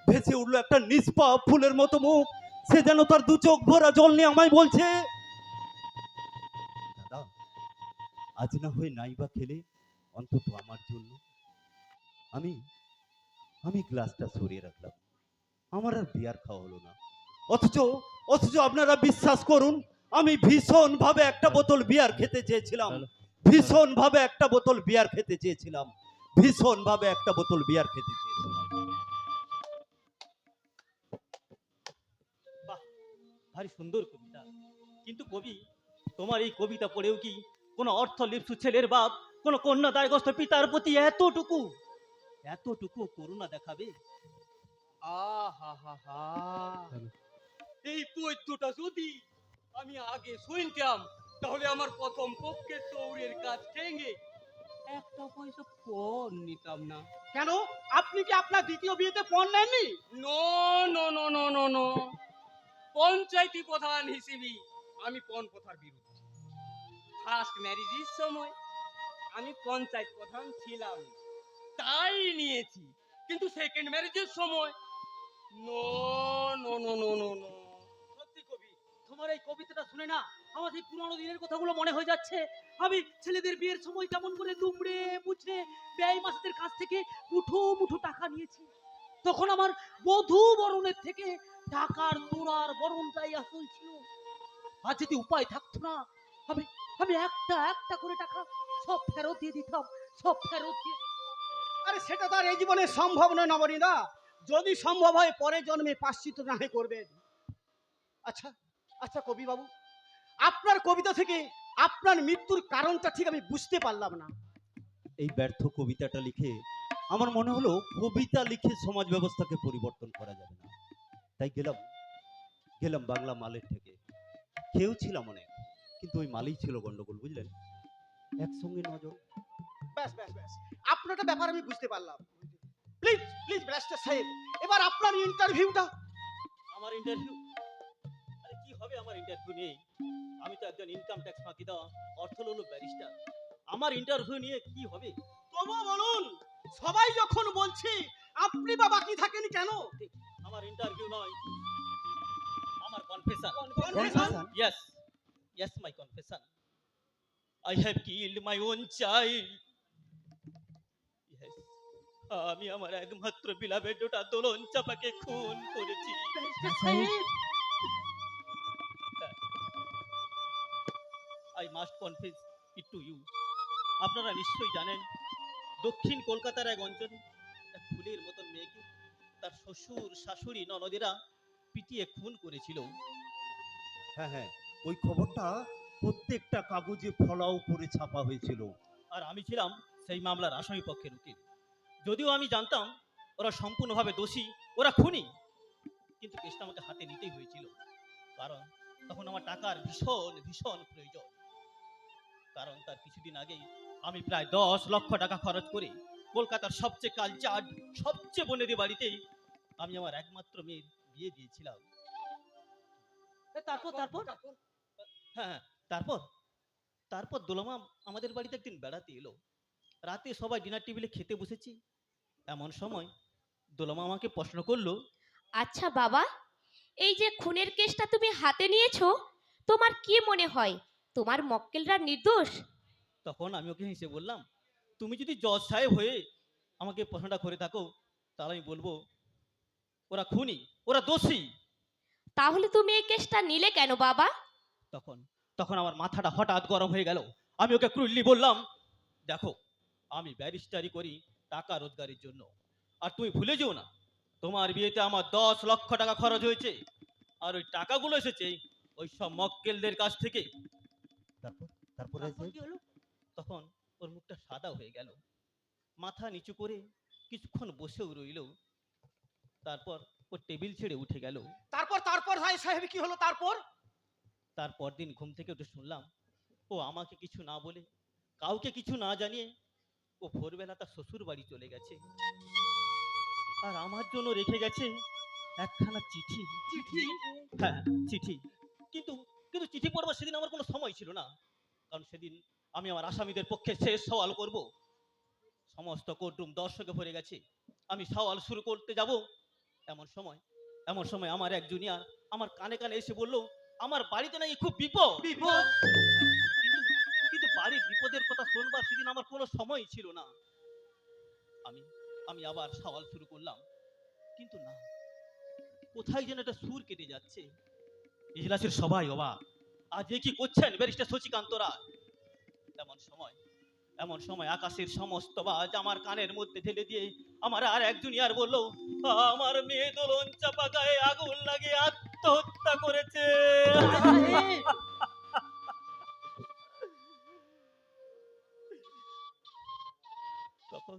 ভেসে উঠলো একটা নিষ্পাপ ফুলের মতো মুখ। সে যেন তার দু চোখ ভরা জল নিয়ে আমায় বলছে, দাদা, আজ না হয় নাইবা খেলে অন্তত আমার জন্য। আমি আমি গ্লাসটা সরিয়ে রাখলাম, আমার আর বিয়ার খাওয়া হলো না। অথচ অথচ আপনারা বিশ্বাস করুন, আমি ভীষণ ভাবে একটা বোতল বিয়ার খেতে চেয়েছিলাম, ভীষণ ভাবে একটা বোতল বিয়ার খেতে চেয়েছিলাম, ভীষণ ভাবে একটা বোতল বিয়ার খেতে চেয়েছিলাম। ভারী সুন্দর কবিতা, কিন্তু কবি, তোমার এই কবিতা পড়েও কি কোনো অর্থলিপ্সু ছেলের বাপ কোনো কন্যা দায়গ্রস্ত পিতার প্রতি এতটুকু করুণা দেখাবে? আহা হা হা, এই পদ্যটা যদি আমি আগে শুনতাম, তাহলে আমার প্রথম পক্ষে চৌরের কাজ ঠেঙে একটা পয়সা পণ নিতাম না। কেন, আপনি কি আপনার দ্বিতীয় বিয়েতে পণ নেননি? No no no no no no, পঞ্চায়েতি প্রধান হিসেবে আমি পণ প্রথার বিরুদ্ধে। ফার্স্ট ম্যারেজের সময় আমি পঞ্চায়েত প্রধান ছিলাম, তাই নিয়েছি। কিন্তু সেকেন্ড ম্যারেজের সময় no no no no no no. সত্যি কবি, তোমার এই কবিতাটা শুনে না আমার সেই পুরনো দিনের কথাগুলো মনে হয়ে যাচ্ছে। আমি ছেলেদের বিয়ের সময় কেমন করে দুমড়ে মুচড়ে ব্যয় মাসিদের কাছ থেকে মুঠো মুঠো টাকা নিয়েছি। তখন আমার বধূ বরণের থেকে টাকার তোড়ার বরণটাই আসল ছিল। আর যদি উপায় থাকতো না, আমি আমি একটা একটা করে টাকা সব ফেরত দিয়ে দিতাম, সব ফেরত দিয়ে। আরে সেটা তো আর এই জীবনে সম্ভব নয় নবনীদা। যদি সম্ভব হয় পরে জন্মে পাশ্চিত্য না হয় করবেন। আচ্ছা আচ্ছা কবি বাবু, আপনার কবিতা থেকে আপনার মৃত্যুর কারণটা ঠিক আমি বুঝতে পারলাম না। এই ব্যর্থ কবিতাটা লিখে আমার মনে হলো কবিতা লিখে সমাজ ব্যবস্থাকে পরিবর্তন করা যাবে না। তাই গেলাম বাংলা মালের থেকে। খেয়েও ছিলাম অনেক, কিন্তু ওই মালেই ছিল গন্ডগোল, বুঝলেন? একসঙ্গে নজর। ব্যাস ব্যাস ব্যাস, আপনারটা ব্যাপার আমি বুঝতে পারলাম। প্লিজ প্লিজ ব্যারিস্টার সাহেব, এবার আপনার ইন্টারভিউটা। আমার ইন্টারভিউ? আরে কি হবে আমার ইন্টারভিউ নিয়ে? আমি তো একজন ইনকাম ট্যাক্স ফাঁকি দেওয়া অর্থলোলুপ ব্যারিস্টার। আমার ইন্টারভিউ নিয়ে কি হবে? তবুও বলুন, সবাই যখন বলছি আপনি বা বাকি থাকেন কেন? আমার ইন্টারভিউ নয়, আমার confession. Confession? Yes, yes, my confession. I have killed my own child. Yes, আমি আমার একমাত্র বিলাভেড ডটার দোলন চাপাকে খুন করেছি। I must confess it to you. আপনারা নিশ্চয়ই জানেন, দক্ষিণ কলকাতার এক অঞ্চলে এক ফুলের মতন মেয়েকে তার শ্বশুর শাশুড়ি ননদেরা পিটিয়ে খুন করেছিল। হ্যাঁ হ্যাঁ, ওই খবরটা প্রত্যেকটা কাগজে ফলাও করে ছাপা হয়েছিল। আর আমি ছিলাম সেই মামলার আসামি পক্ষের উকিল। যদিও আমি জানতাম ওরা সম্পূর্ণভাবে দোষী, ওরা খুনি, কিন্তু কেসটা আমাকে হাতে নিতেই হয়েছিল। কারণ তখন আমার টাকার ভীষণ ভীষণ প্রয়োজন। কারণ তার কিছুদিন আগেই আমি প্রায় 10 লক্ষ টাকা খরচ করে কলকাতার সবচেয়ে কালচার্ড, সবচেয়ে বনেদি বাড়িতেই আমি আমার একমাত্র মেয়ের বিয়ে দিয়েছিলাম। তারপর তারপর হ্যাঁ, তারপর তারপর দোলামা আমাদের বাড়িতে একদিন বেড়াতে এলো। রাতে সবাই ডিনার টেবিলে খেতে বসেছি, এমন সময় দোলামা আমাকে প্রশ্ন করলো, আচ্ছা বাবা, এই যে খুনের কেসটা তুমি হাতে নিয়েছো, তোমার কি মনে হয় তোমার মক্কেলরা নির্দোষ? তখন আমি ওকে হেসে বললাম, তুমি যদি জজ সাহেব হয়ে আমাকে প্রশ্নটা করে থাকো, তাহলে আমি বলবো ওরা খুনি, ওরা দোষী। তাহলে তুমি এই কেসটা নিলে কেন বাবা? তখন তখন আমার মাথাটা হঠাৎ গরম হয়ে গেল। আমি ওকে ক্রুডলি বললাম, দেখো, আমি ব্যারিস্টারি করি টাকা রোজগারের জন্য, আর তুমি ভুলে যেও না তোমার বিয়েতে আমার 10 লক্ষ টাকা খরচ হয়েছে, আর ওই টাকাগুলো এসেছে ওই সব মক্কেলদের কাছ থেকে। তারপরে কি হলো? তখন ওর মুখটা সাদা হয়ে গেল, মাথা নিচু করে কিছুক্ষণ বসেও রইল, তারপর ও টেবিল ছেড়ে উঠে গেল। তারপর তারপর ভাই সাহেব কি হলো তারপর? তারপর দিন ঘুম থেকে উঠে শুনলাম ও আমাকে কিছু না বলে, কাউকে কিছু না জানিয়ে ও ভোরবেলা তার শ্বশুর বাড়ি চলে গেছে, আর আমার জন্য রেখে গেছে একখানা চিঠি। চিঠি? হ্যাঁ, চিঠি। কিন্তু কিন্তু চিঠি পড়বার সেদিন আমার কোনো সময় ছিল না, কারণ সেদিন আমি আমার আসামিদের পক্ষে শেষ সওয়াল করব। সমস্ত কোর্টরুম দর্শকে ভরে গেছে, আমি সওয়াল শুরু করতে যাব। এমন সময় আমার এক জুনিয়র আমার কানে কানে এসে বলল, আমার বাড়িতে নাকি খুব বিপদ। বিপদ? কিন্তু কিন্তু বাড়ির বিপদের কথা শুনবার সেদিন আমার কোনো সময় ছিল না। আমি আমি আবার সওয়াল শুরু করলাম, কিন্তু না, কোথায় যেন একটা সুর কেটে যাচ্ছে। ইজলাসের সবাই অবাক, আজ এ কি করছেন ব্যারিস্টার শশীকান্ত রায়? এমন সময় আকাশের সমস্ত বাজ আমার কানের মধ্যে ঢেলে দিয়ে আমার আর এক জুনিয়র বলল, আমার মেয়ে দোলন চাপা গায়ে আগুন লাগে আত্মহত্যা করেছে। তখন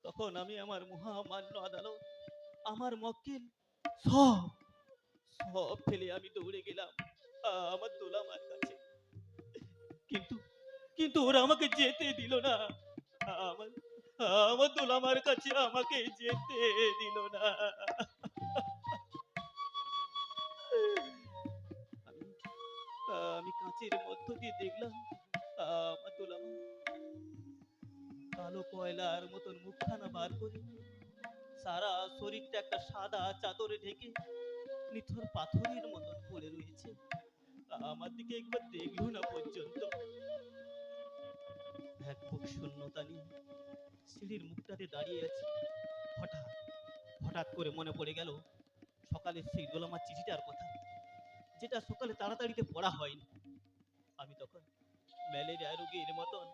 তখন আমি আমার মহামান্য আদালত, আমার মক্কেল, সব সব ফেলে আমি দৌড়ে গেলাম আমার দোলামার কাছে। কিন্তু কিন্তু ওরা আমাকে যেতে দিল না। আমার আমার দোলামার কাছে আমাকে যেতে দিল না। আমি আমি কাঁচের মধ্য দিয়ে দেখলাম আমার দোলামা কালো কয়লার মতন মুখখানা বার করে সারা শরীরটা একটা সাদা চাদরে ঢেকে নিথর পাথরের মতন পড়ে রয়েছে। আমার দিকে একবার দেখলো না পর্যন্ত। এক বুক শূন্যতা নিয়ে সিঁড়ির মুখটাতে দাঁড়িয়ে আছি। হঠাৎ হঠাৎ করে মনে পড়ে গেল সকালের সেই দোলামার চিঠিটার কথা, যেটা সকালে তাড়াতাড়িতে পড়া হয়নি। আমি তখন ম্যালেরিয়া রোগীর মতন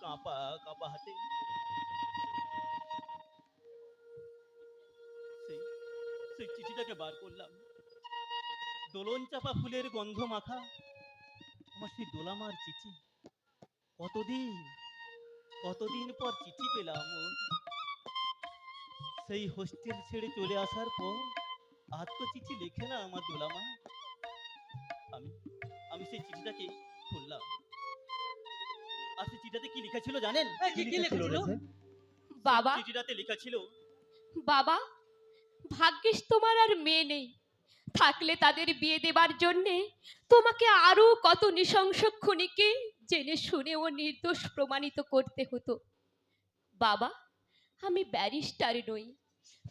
কাঁপা কাঁপা হাতে সেই সেই চিঠিটাকে বার করলাম। দোলন চাপা ফুলের গন্ধ মাখা আমার সেই দোলামার চিঠি। কতদিন কতদিন পর চিঠি পেলাম ওর। সেই হোস্টেল ছেড়ে চলে আসার পর আর তো চিঠি লেখে না আমার দোলামা। আমি আমি সেই চিঠিটাকে খুললাম। আর সেই চিঠিটাতে কি লেখা ছিল জানেন? কি লিখেছিল? বাবা, চিঠিটাতে লেখা ছিল, বাবা, ভাগ্যিস তোমার আর মেয়ে নেই, থাকলে তাদের বিয়ে দেবার জন্যে তোমাকে আরো কত নৃশংস খুনিকে জেনে শুনে ও নির্দোষ প্রমাণিত করতে হতো। বাবা, আমি ব্যারিস্টার নই,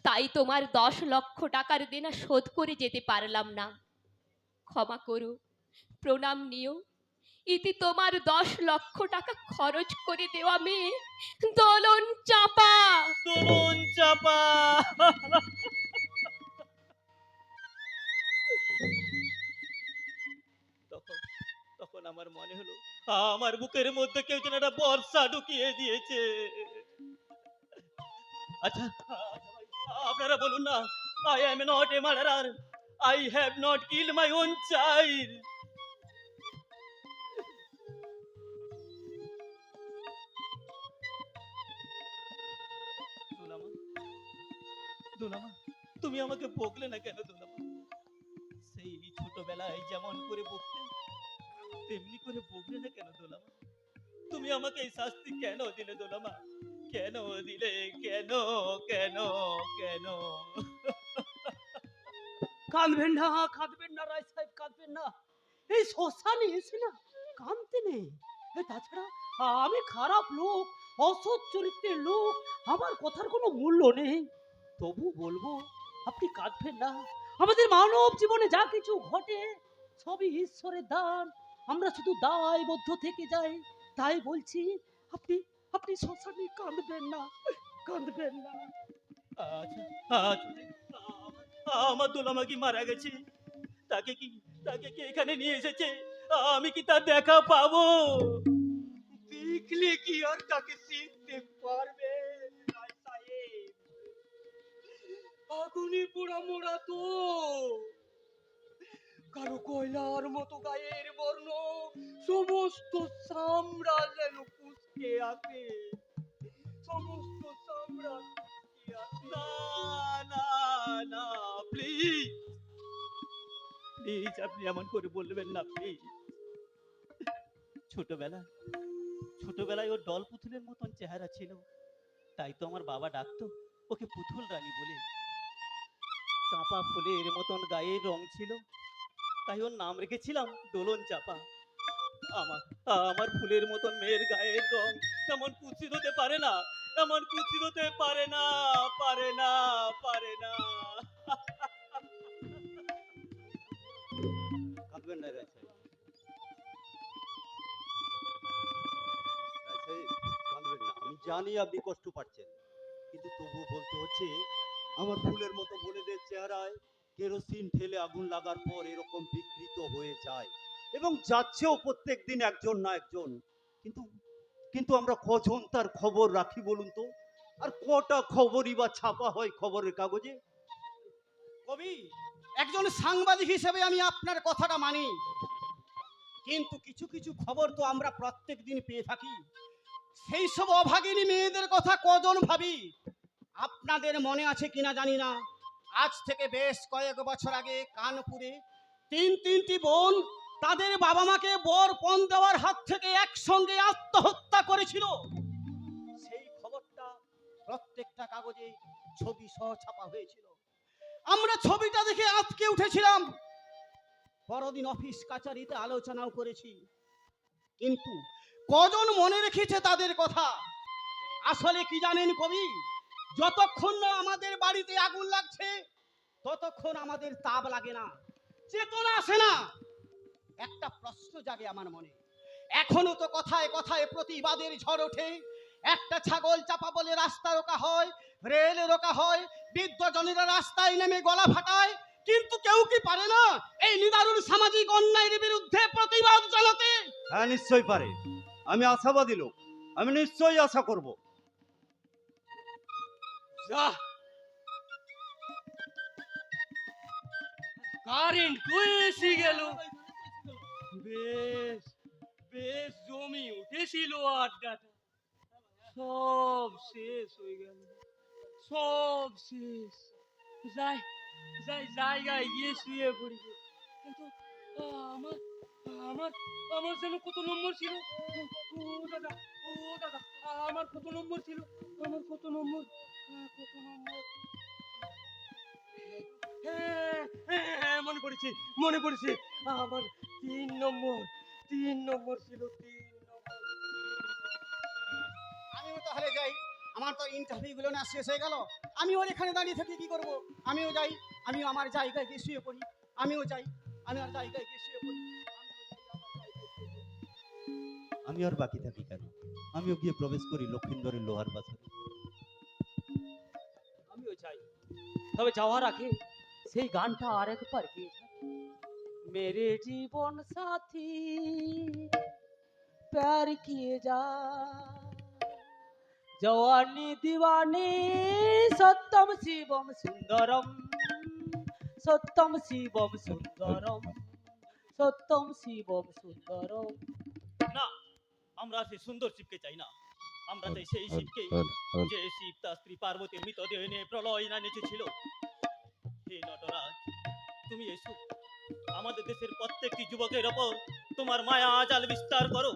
তাই তোমার 10 লক্ষ টাকার দেনা শোধ করে যেতে পারলাম না। ক্ষমা করো, প্রণাম নিও। ইতি তোমার 10 লক্ষ টাকা খরচ করে দেওয়া মেয়ে দোলন চাপা। দোলন চাপা। তখন তখন আমার মনে হলো আমার বুকের মধ্যে কেউ যেন একটা বর্ষা ঢুকিয়ে দিয়েছে। আচ্ছা, আপনারা বলুন না, I am not a murderer, I have not killed my own child. দোলামা, দোলামা, তুমি আমাকে বকলে না কেন দোলামা? সেই ছোটবেলায় যেমন করে বকতে তেমনি করে বকলে না কেন দোলামা? তুমি আমাকে এই শাস্তি কেন দিলে দোলামা? কেন দিলে? কেন কেন কেন? কাঁদবেন না, কাঁদবেন না রায় সাহেব, কাঁদবেন না। এই শ্মশানে এসে না কাঁদতে নেই। তাছাড়া আমি খারাপ লোক, অসৎ চরিত্রের লোক, আমার কথার কোনো মূল্য নেই। তবু বলবো, আপনি কাঁদবেন না। আমাদের মানব জীবনে যা কিছু ঘটে সবই ঈশ্বরের দান, আমরা শুধু দায়বদ্ধ থেকে যাই। তাই বলছি, আপনি আপনি শ্মশানে কাঁদবেন না, কাঁদবেন না। আচ্ছা, আচ্ছা, আমার দোলামা কি মারা গেছে? তাকে কি এখানে নিয়ে এসেছে? আমি কি তার দেখা পাবো? দেখলে কি আর তাকে চিনতে পারবে রায় সাহেব? আগুনে পোড়া মোড়া তো, কারো কয়লার মতো গায়ের বর্ণ, সমস্ত চামড়া যেন কুচকে আছে, সমস্ত চামড়া কুচকে আছে। না না না, প্লিজ প্লিজ, আপনি এমন করে বলবেন না প্লিজ। ছোটবেলায় ওর ডল পুতুলের মতন চেহারা ছিল, তাই তো আমার বাবা ডাকতো ওকে পুতুল রানী বলে। চাপা ফুলের মতন গায়ের রং ছিল, তাই ওর নাম রেখেছিলাম দোলন চাপা। আমার আমার ফুলের মতন মেয়ের গায়ের রং এমন কুৎসিত হতে পারে না, এমন কুৎসিত হতে পারে না, পারে না, পারে না। কাঁদবেন না রায় সাহেব, কাঁদবেন না। আমি জানি আপনি কষ্ট পাচ্ছেন, কিন্তু তবুও বলতে হচ্ছে, আমার ফুলের মতো বোনেদের চেহারায় কেরোসিন ঢেলে আগুন লাগার পর এরকম বিকৃত হয়ে যায় এবং যাচ্ছেও প্রত্যেক দিন একজন না একজন। কিন্তু কিন্তু আমরা কজন তার খবর রাখি বলুন তো? আর কটা খবরই বা ছাপা হয় খবরের কাগজে? কবি, একজন সাংবাদিক হিসেবে আমি আপনার কথাটা মানি, কিন্তু কিছু কিছু খবর তো আমরা প্রত্যেক দিন পেয়ে থাকি। সেই সব অভাগিনী মেয়েদের কথা কজন ভাবি? আপনাদের মনে আছে কিনা জানি না, আজ থেকে বেশ কয়েক বছর আগে কানপুরে তিনটি বোন তাদের বাবা মাকে বর পণ দেওয়ার হাত থেকে একসঙ্গে আত্মহত্যা করেছিল। সেই খবরটা প্রত্যেকটা কাগজে ছবি সহ ছাপা হয়েছিল। আমরা ছবিটা দেখে আঁতকে উঠেছিলাম। পরদিন অফিস কাচারিতে আলোচনাও করেছি, কিন্তু কজন মনে রেখেছে তাদের কথা? আসলে কি জানেন কবি, যতক্ষণ না আমাদের বাড়িতে আগুন লাগছে ততক্ষণ আমাদের তাপ লাগে না, চেতনা আসে না। একটা প্রশ্ন জাগে আমার মনে, এখনো তো কথায় কথায় প্রতিবাদের ঝড় ওঠে। একটা ছাগল চাপা বলে রাস্তা রোকা হয়, রেল রোকা হয়, বৃদ্ধজনেরা রাস্তায় নেমে গলা ফাটায়, কিন্তু কেউ কি পারে না এই নিদারুণ সামাজিক অন্যায়ের বিরুদ্ধে প্রতিবাদ জানাতে? হ্যাঁ, নিশ্চয়ই পারে। আমি আশাবাদী লোক, আমি নিশ্চয়ই আশা করব। যা, কারেন্ট তো এসে গেল। বেশ বেশ জমি উঠেছিল আড্ডাটা, সব শেষ হয়ে গেল, সব শেষ। যাই যাই জায়গায় গিয়ে শুয়ে পড়ি। কিন্তু আমার আমার আমার যেন কত নম্বর ছিল। ও দাদা, ও দাদা, আমার কত নম্বর ছিল, আমার কত নম্বর, কত নম্বর। হ্যাঁ, হ্যাঁ, হ্যাঁ, মনে পড়েছে, মনে পড়েছে, আমার 3 নম্বর, 3 নম্বর ছিল, 3 নম্বর। আমিও তাহলে যাই, আমার তো ইন্টারভিউ গুলো না শেষ হয়ে গেল। আমিও এখানে দাঁড়িয়ে থেকে কি করব? আমিও যাই, আমিও আমার জায়গায় গিয়ে শুয়ে পড়ি। আমিও যাই, আমি আর জায়গায় গিয়ে শুয়ে পড়ি। আমি আর বাকি থাকি কেন? আমিও গিয়ে প্রবেশ করি লক্ষিন্দরের লোহার বাজারে। আমিও চাই, তবে যাওয়ার আগে সেই গানটা আরেকবার গেয়ে যাই। মেরে জীবন সাথী প্যার কিয়ে যা, জওয়ানি দিওয়ানি সত্যম শিবম সুন্দরম, সত্যম শিবম সুন্দরম, সত্যম শিবম সুন্দরম। না, আমরা সেই সুন্দর শিবকে চাই না, আমরা চাই সেই শিবকে যে শিব তার স্ত্রী পার্বতীর মৃতদেহ নিয়ে প্রলয় না নেচেছিল। হে নটরাজ, তুমি এসো, আমাদের দেশের প্রত্যেকটি যুবকের ওপর তোমার মায়া জাল বিস্তার করো,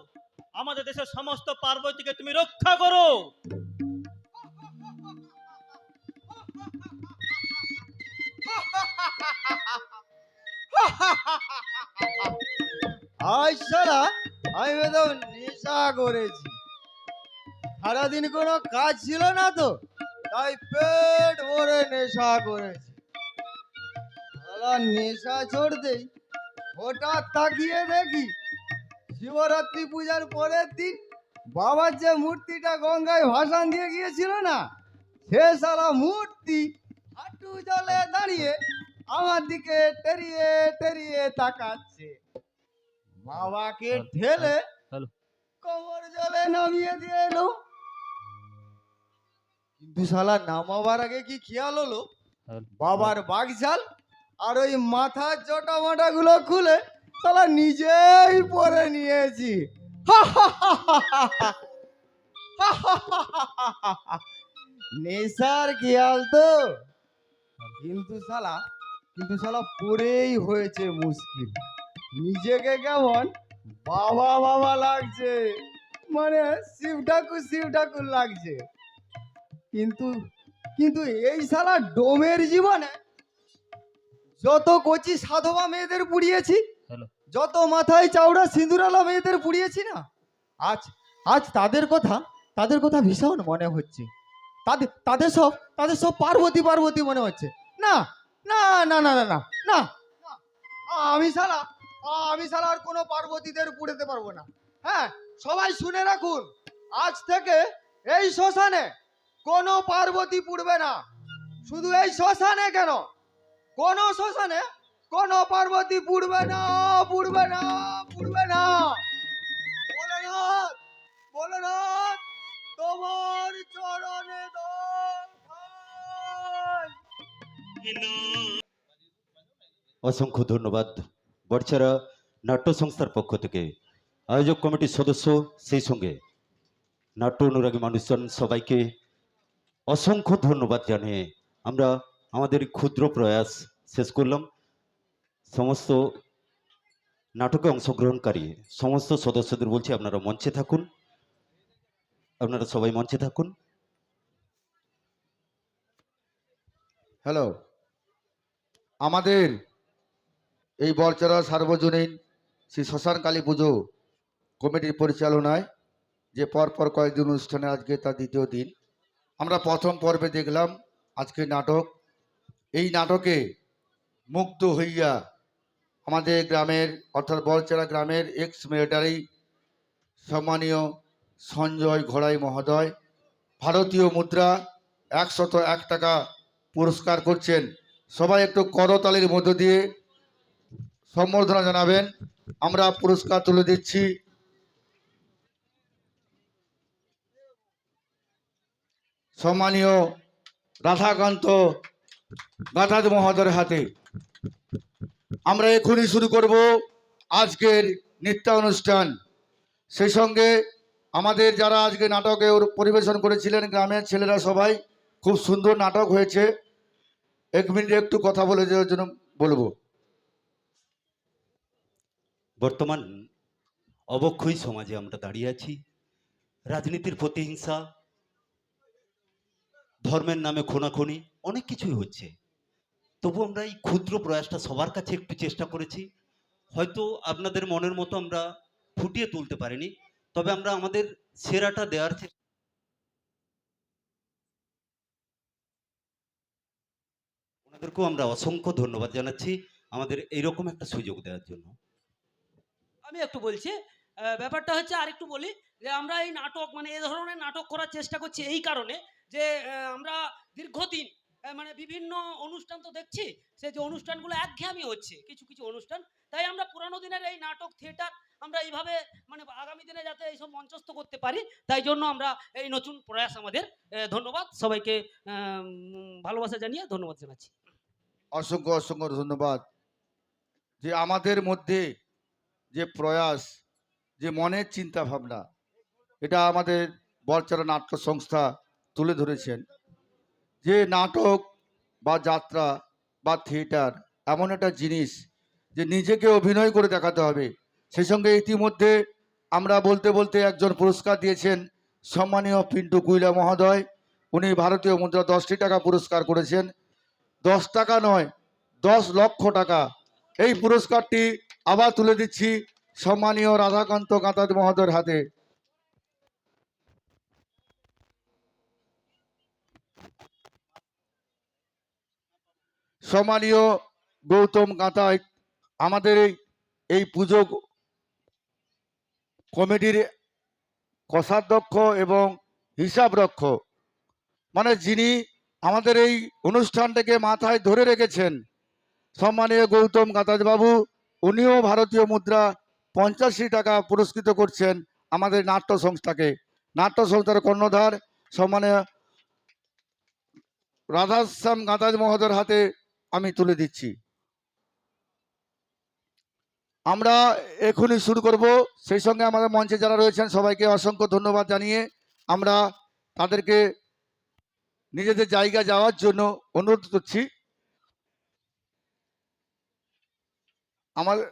আমাদের দেশের সমস্ত পার্বতীকে তুমি রক্ষা করো। আজ সারা আমি বেদম নেশা করেছি। সারাদিন কোনো কাজ ছিল না তো, তাই পেট ভরে নেশা করেছি। শালা নেশা চড়তেই হঠাৎ তাকিয়ে দেখি শিবরাত্রি পূজার পরের দিন বাবার যে মূর্তিটা গঙ্গায় ভাসান দিয়ে গিয়েছিল না, সে শালা মূর্তি হাঁটু জলে দাঁড়িয়ে আমার দিকে টেরিয়ে টেরিয়ে তাকাচ্ছে। বাবাকে ঠেলে হ্যালো। কোমর জলে নামিয়ে দিয়ে এলো। কিন্তু শালা নামাবার আগে কি খেয়াল হলো, বাবার বাগঝাল আর ওই মাথার জটা মাটা গুলো খুলে শালা নিজেই পরে নিয়েছি। নেশার খেয়াল তো, কিন্তু শালা পরেই হয়েছে মুশকিল। নিজেকে কেমন বাবা বাবা লাগছে, মানে শিব ঠাকুর লাগছে। কিন্তু কিন্তু এই শালা ডোমের জীবনে যত কচি সাধবা মেয়েদের পুড়িয়েছি, হ্যালো। যত মাথায় চাউড়া সিঁদুরালা মেয়েদের পুড়িয়েছি না, আজ আজ তাদের কথা ভীষণ মনে হচ্ছে। তাদের সব পার্বতী মনে হচ্ছে। না না না না না না না, আমি শালা আর কোনো পার্বতীদের পুড়েতে পারবো না। হ্যাঁ, সবাই শুনে রাখুন, আজ থেকে এই শ্মশানে কোনো পার্বতী পুড়বে না। শুধু এই শ্মশানে কেন, কোনো শ্মশানে কোনো পার্বতী পুড়বে না, পুড়বে না, পুড়বে না। ভোলেনাথ, ভোলেনাথ, তোমার চরণে দোহাই। অসংখ্য ধন্যবাদ বড়চারা নাট্য সংস্থার পক্ষ থেকে আয়োজক কমিটির সদস্য, সেই সঙ্গে নাট্য অনুরাগী মানুষজন সবাইকে অসংখ্য ধন্যবাদ জানিয়ে আমরা আমাদের ক্ষুদ্র প্রয়াস শেষ করলাম। সমস্ত নাটকে অংশগ্রহণকারী সমস্ত সদস্যদের বলছি, আপনারা মঞ্চে থাকুন, আপনারা সবাই মঞ্চে থাকুন। হ্যালো, আমাদের এই বরচরা সার্বজনীন শ্রী শ্মশান কালী পুজো কমিটির পরিচালনায় যে পরপর কয়েকদিন অনুষ্ঠানে আজকে তার দ্বিতীয় দিন, আমরা প্রথম পর্বে দেখলাম আজকে নাটক। এই নাটকে মুগ্ধ হইয়া আমাদের গ্রামের অর্থাৎ বরচরা গ্রামের এক্স মিলিটারি সম্মানীয় সঞ্জয় ঘোড়াই মহোদয় ভারতীয় মুদ্রা 101 টাকা পুরস্কার করছেন। সবাই একটু করতালির মধ্য দিয়ে সম্বর্ধনা জানাবেন। আমরা পুরস্কার তুলে দিচ্ছি সম্মানীয় রাধাকান্ত গাথাদ মহোদয়ের হাতে। আমরা এখনই শুরু করব আজকের নৃত্যানুষ্ঠান। সেই সঙ্গে আমাদের যারা আজকে নাটকে পরিবেশন করেছিলেন গ্রামের ছেলেরা সবাই, খুব সুন্দর নাটক হয়েছে। 1 মিনিট একটু কথা বলে দেওয়ার জন্য বলবো। বর্তমান অবক্ষয়ী সমাজে আমরা দাঁড়িয়ে আছি। রাজনীতির প্রতিহিংসা, ধর্মের নামে খুনাখুনি, অনেক কিছুই হচ্ছে। তবু আমরা এই ক্ষুদ্র প্রয়াসটা সবার কাছে একটু চেষ্টা করেছি। হয়তো আপনাদের মনের মতো আমরা ফুটিয়ে তুলতে পারিনি, তবে আমরা আমাদের সেরাটা দেওয়ার চেষ্টা। ওনাদেরকেও আমরা অসংখ্য ধন্যবাদ জানাচ্ছি আমাদের এইরকম একটা সুযোগ দেওয়ার জন্য। আমি একটু বলছি, ব্যাপারটা হচ্ছে আর একটু বলি যে আমরা এই নাটক মানে এই ধরনের নাটক করার চেষ্টা করছি এই কারণে যে আমরা দীর্ঘদিন মানে বিভিন্ন অনুষ্ঠান তো দেখছি, সেই যে অনুষ্ঠানগুলো একঘেয়েমি হচ্ছে কিছু কিছু অনুষ্ঠান, তাই আমরা পুরানো দিনের এই নাটক থিয়েটার আমরা এইভাবে মানে আগামী দিনে যাতে এইসব মঞ্চস্থ করতে পারি, তাই জন্য আমরা এই নতুন প্রয়াস আমাদের। ধন্যবাদ সবাইকে, ভালোবাসা জানিয়ে ধন্যবাদ জানাচ্ছি। অসংখ্য অসংখ্য ধন্যবাদ। যে আমাদের মধ্যে যে প্রয়াস, যে মনের চিন্তা ভাবনা, এটা আমাদের বরচারা নাট্য সংস্থা তুলে ধরেছেন। যে নাটক বা যাত্রা বা থিয়েটার এমন একটা জিনিস যে নিজেকে অভিনয় করে দেখাতে হবে। সেই সঙ্গে ইতিমধ্যে আমরা বলতে বলতে একজন পুরস্কার দিয়েছেন, সম্মানীয় পিন্টু কুইলা মহোদয়। উনি ভারতীয় মুদ্রা 10টি টাকা পুরস্কার করেছেন। 10 টাকা নয়, 10 লক্ষ টাকা। এই পুরস্কারটি আবার তুলে দিচ্ছি সম্মানীয় রাধাকান্ত কাঁতাদ মহোদয়ের হাতে। সম্মানীয় গৌতম কাঁতাই আমাদের এই পুজো কমিটির কোষাধ্যক্ষ এবং হিসাব রক্ষক, মানে যিনি আমাদের এই অনুষ্ঠানটাকে মাথায় ধরে রেখেছেন, সম্মানীয় গৌতম কাঁতাজ বাবু। উনিও ভারতীয় মুদ্রা 85 টাকা পুরস্কৃত করছেন আমাদের নাট্য সংস্থাকে। নাট্য সংস্থার কর্ণধার সম্মানীয় রাধাশ্যাম কাঁতাজ মহোদয়ের হাতে আমি তুলে দিচ্ছি। আমরা এখনই শুরু করব। সেই সঙ্গে আমাদের মঞ্চে যারা রয়েছেন সবাইকে অসংখ্য ধন্যবাদ জানিয়ে আমরা তাদেরকে নিজেদের জায়গা যাওয়ার জন্য অনুরোধ করছি। আমাদের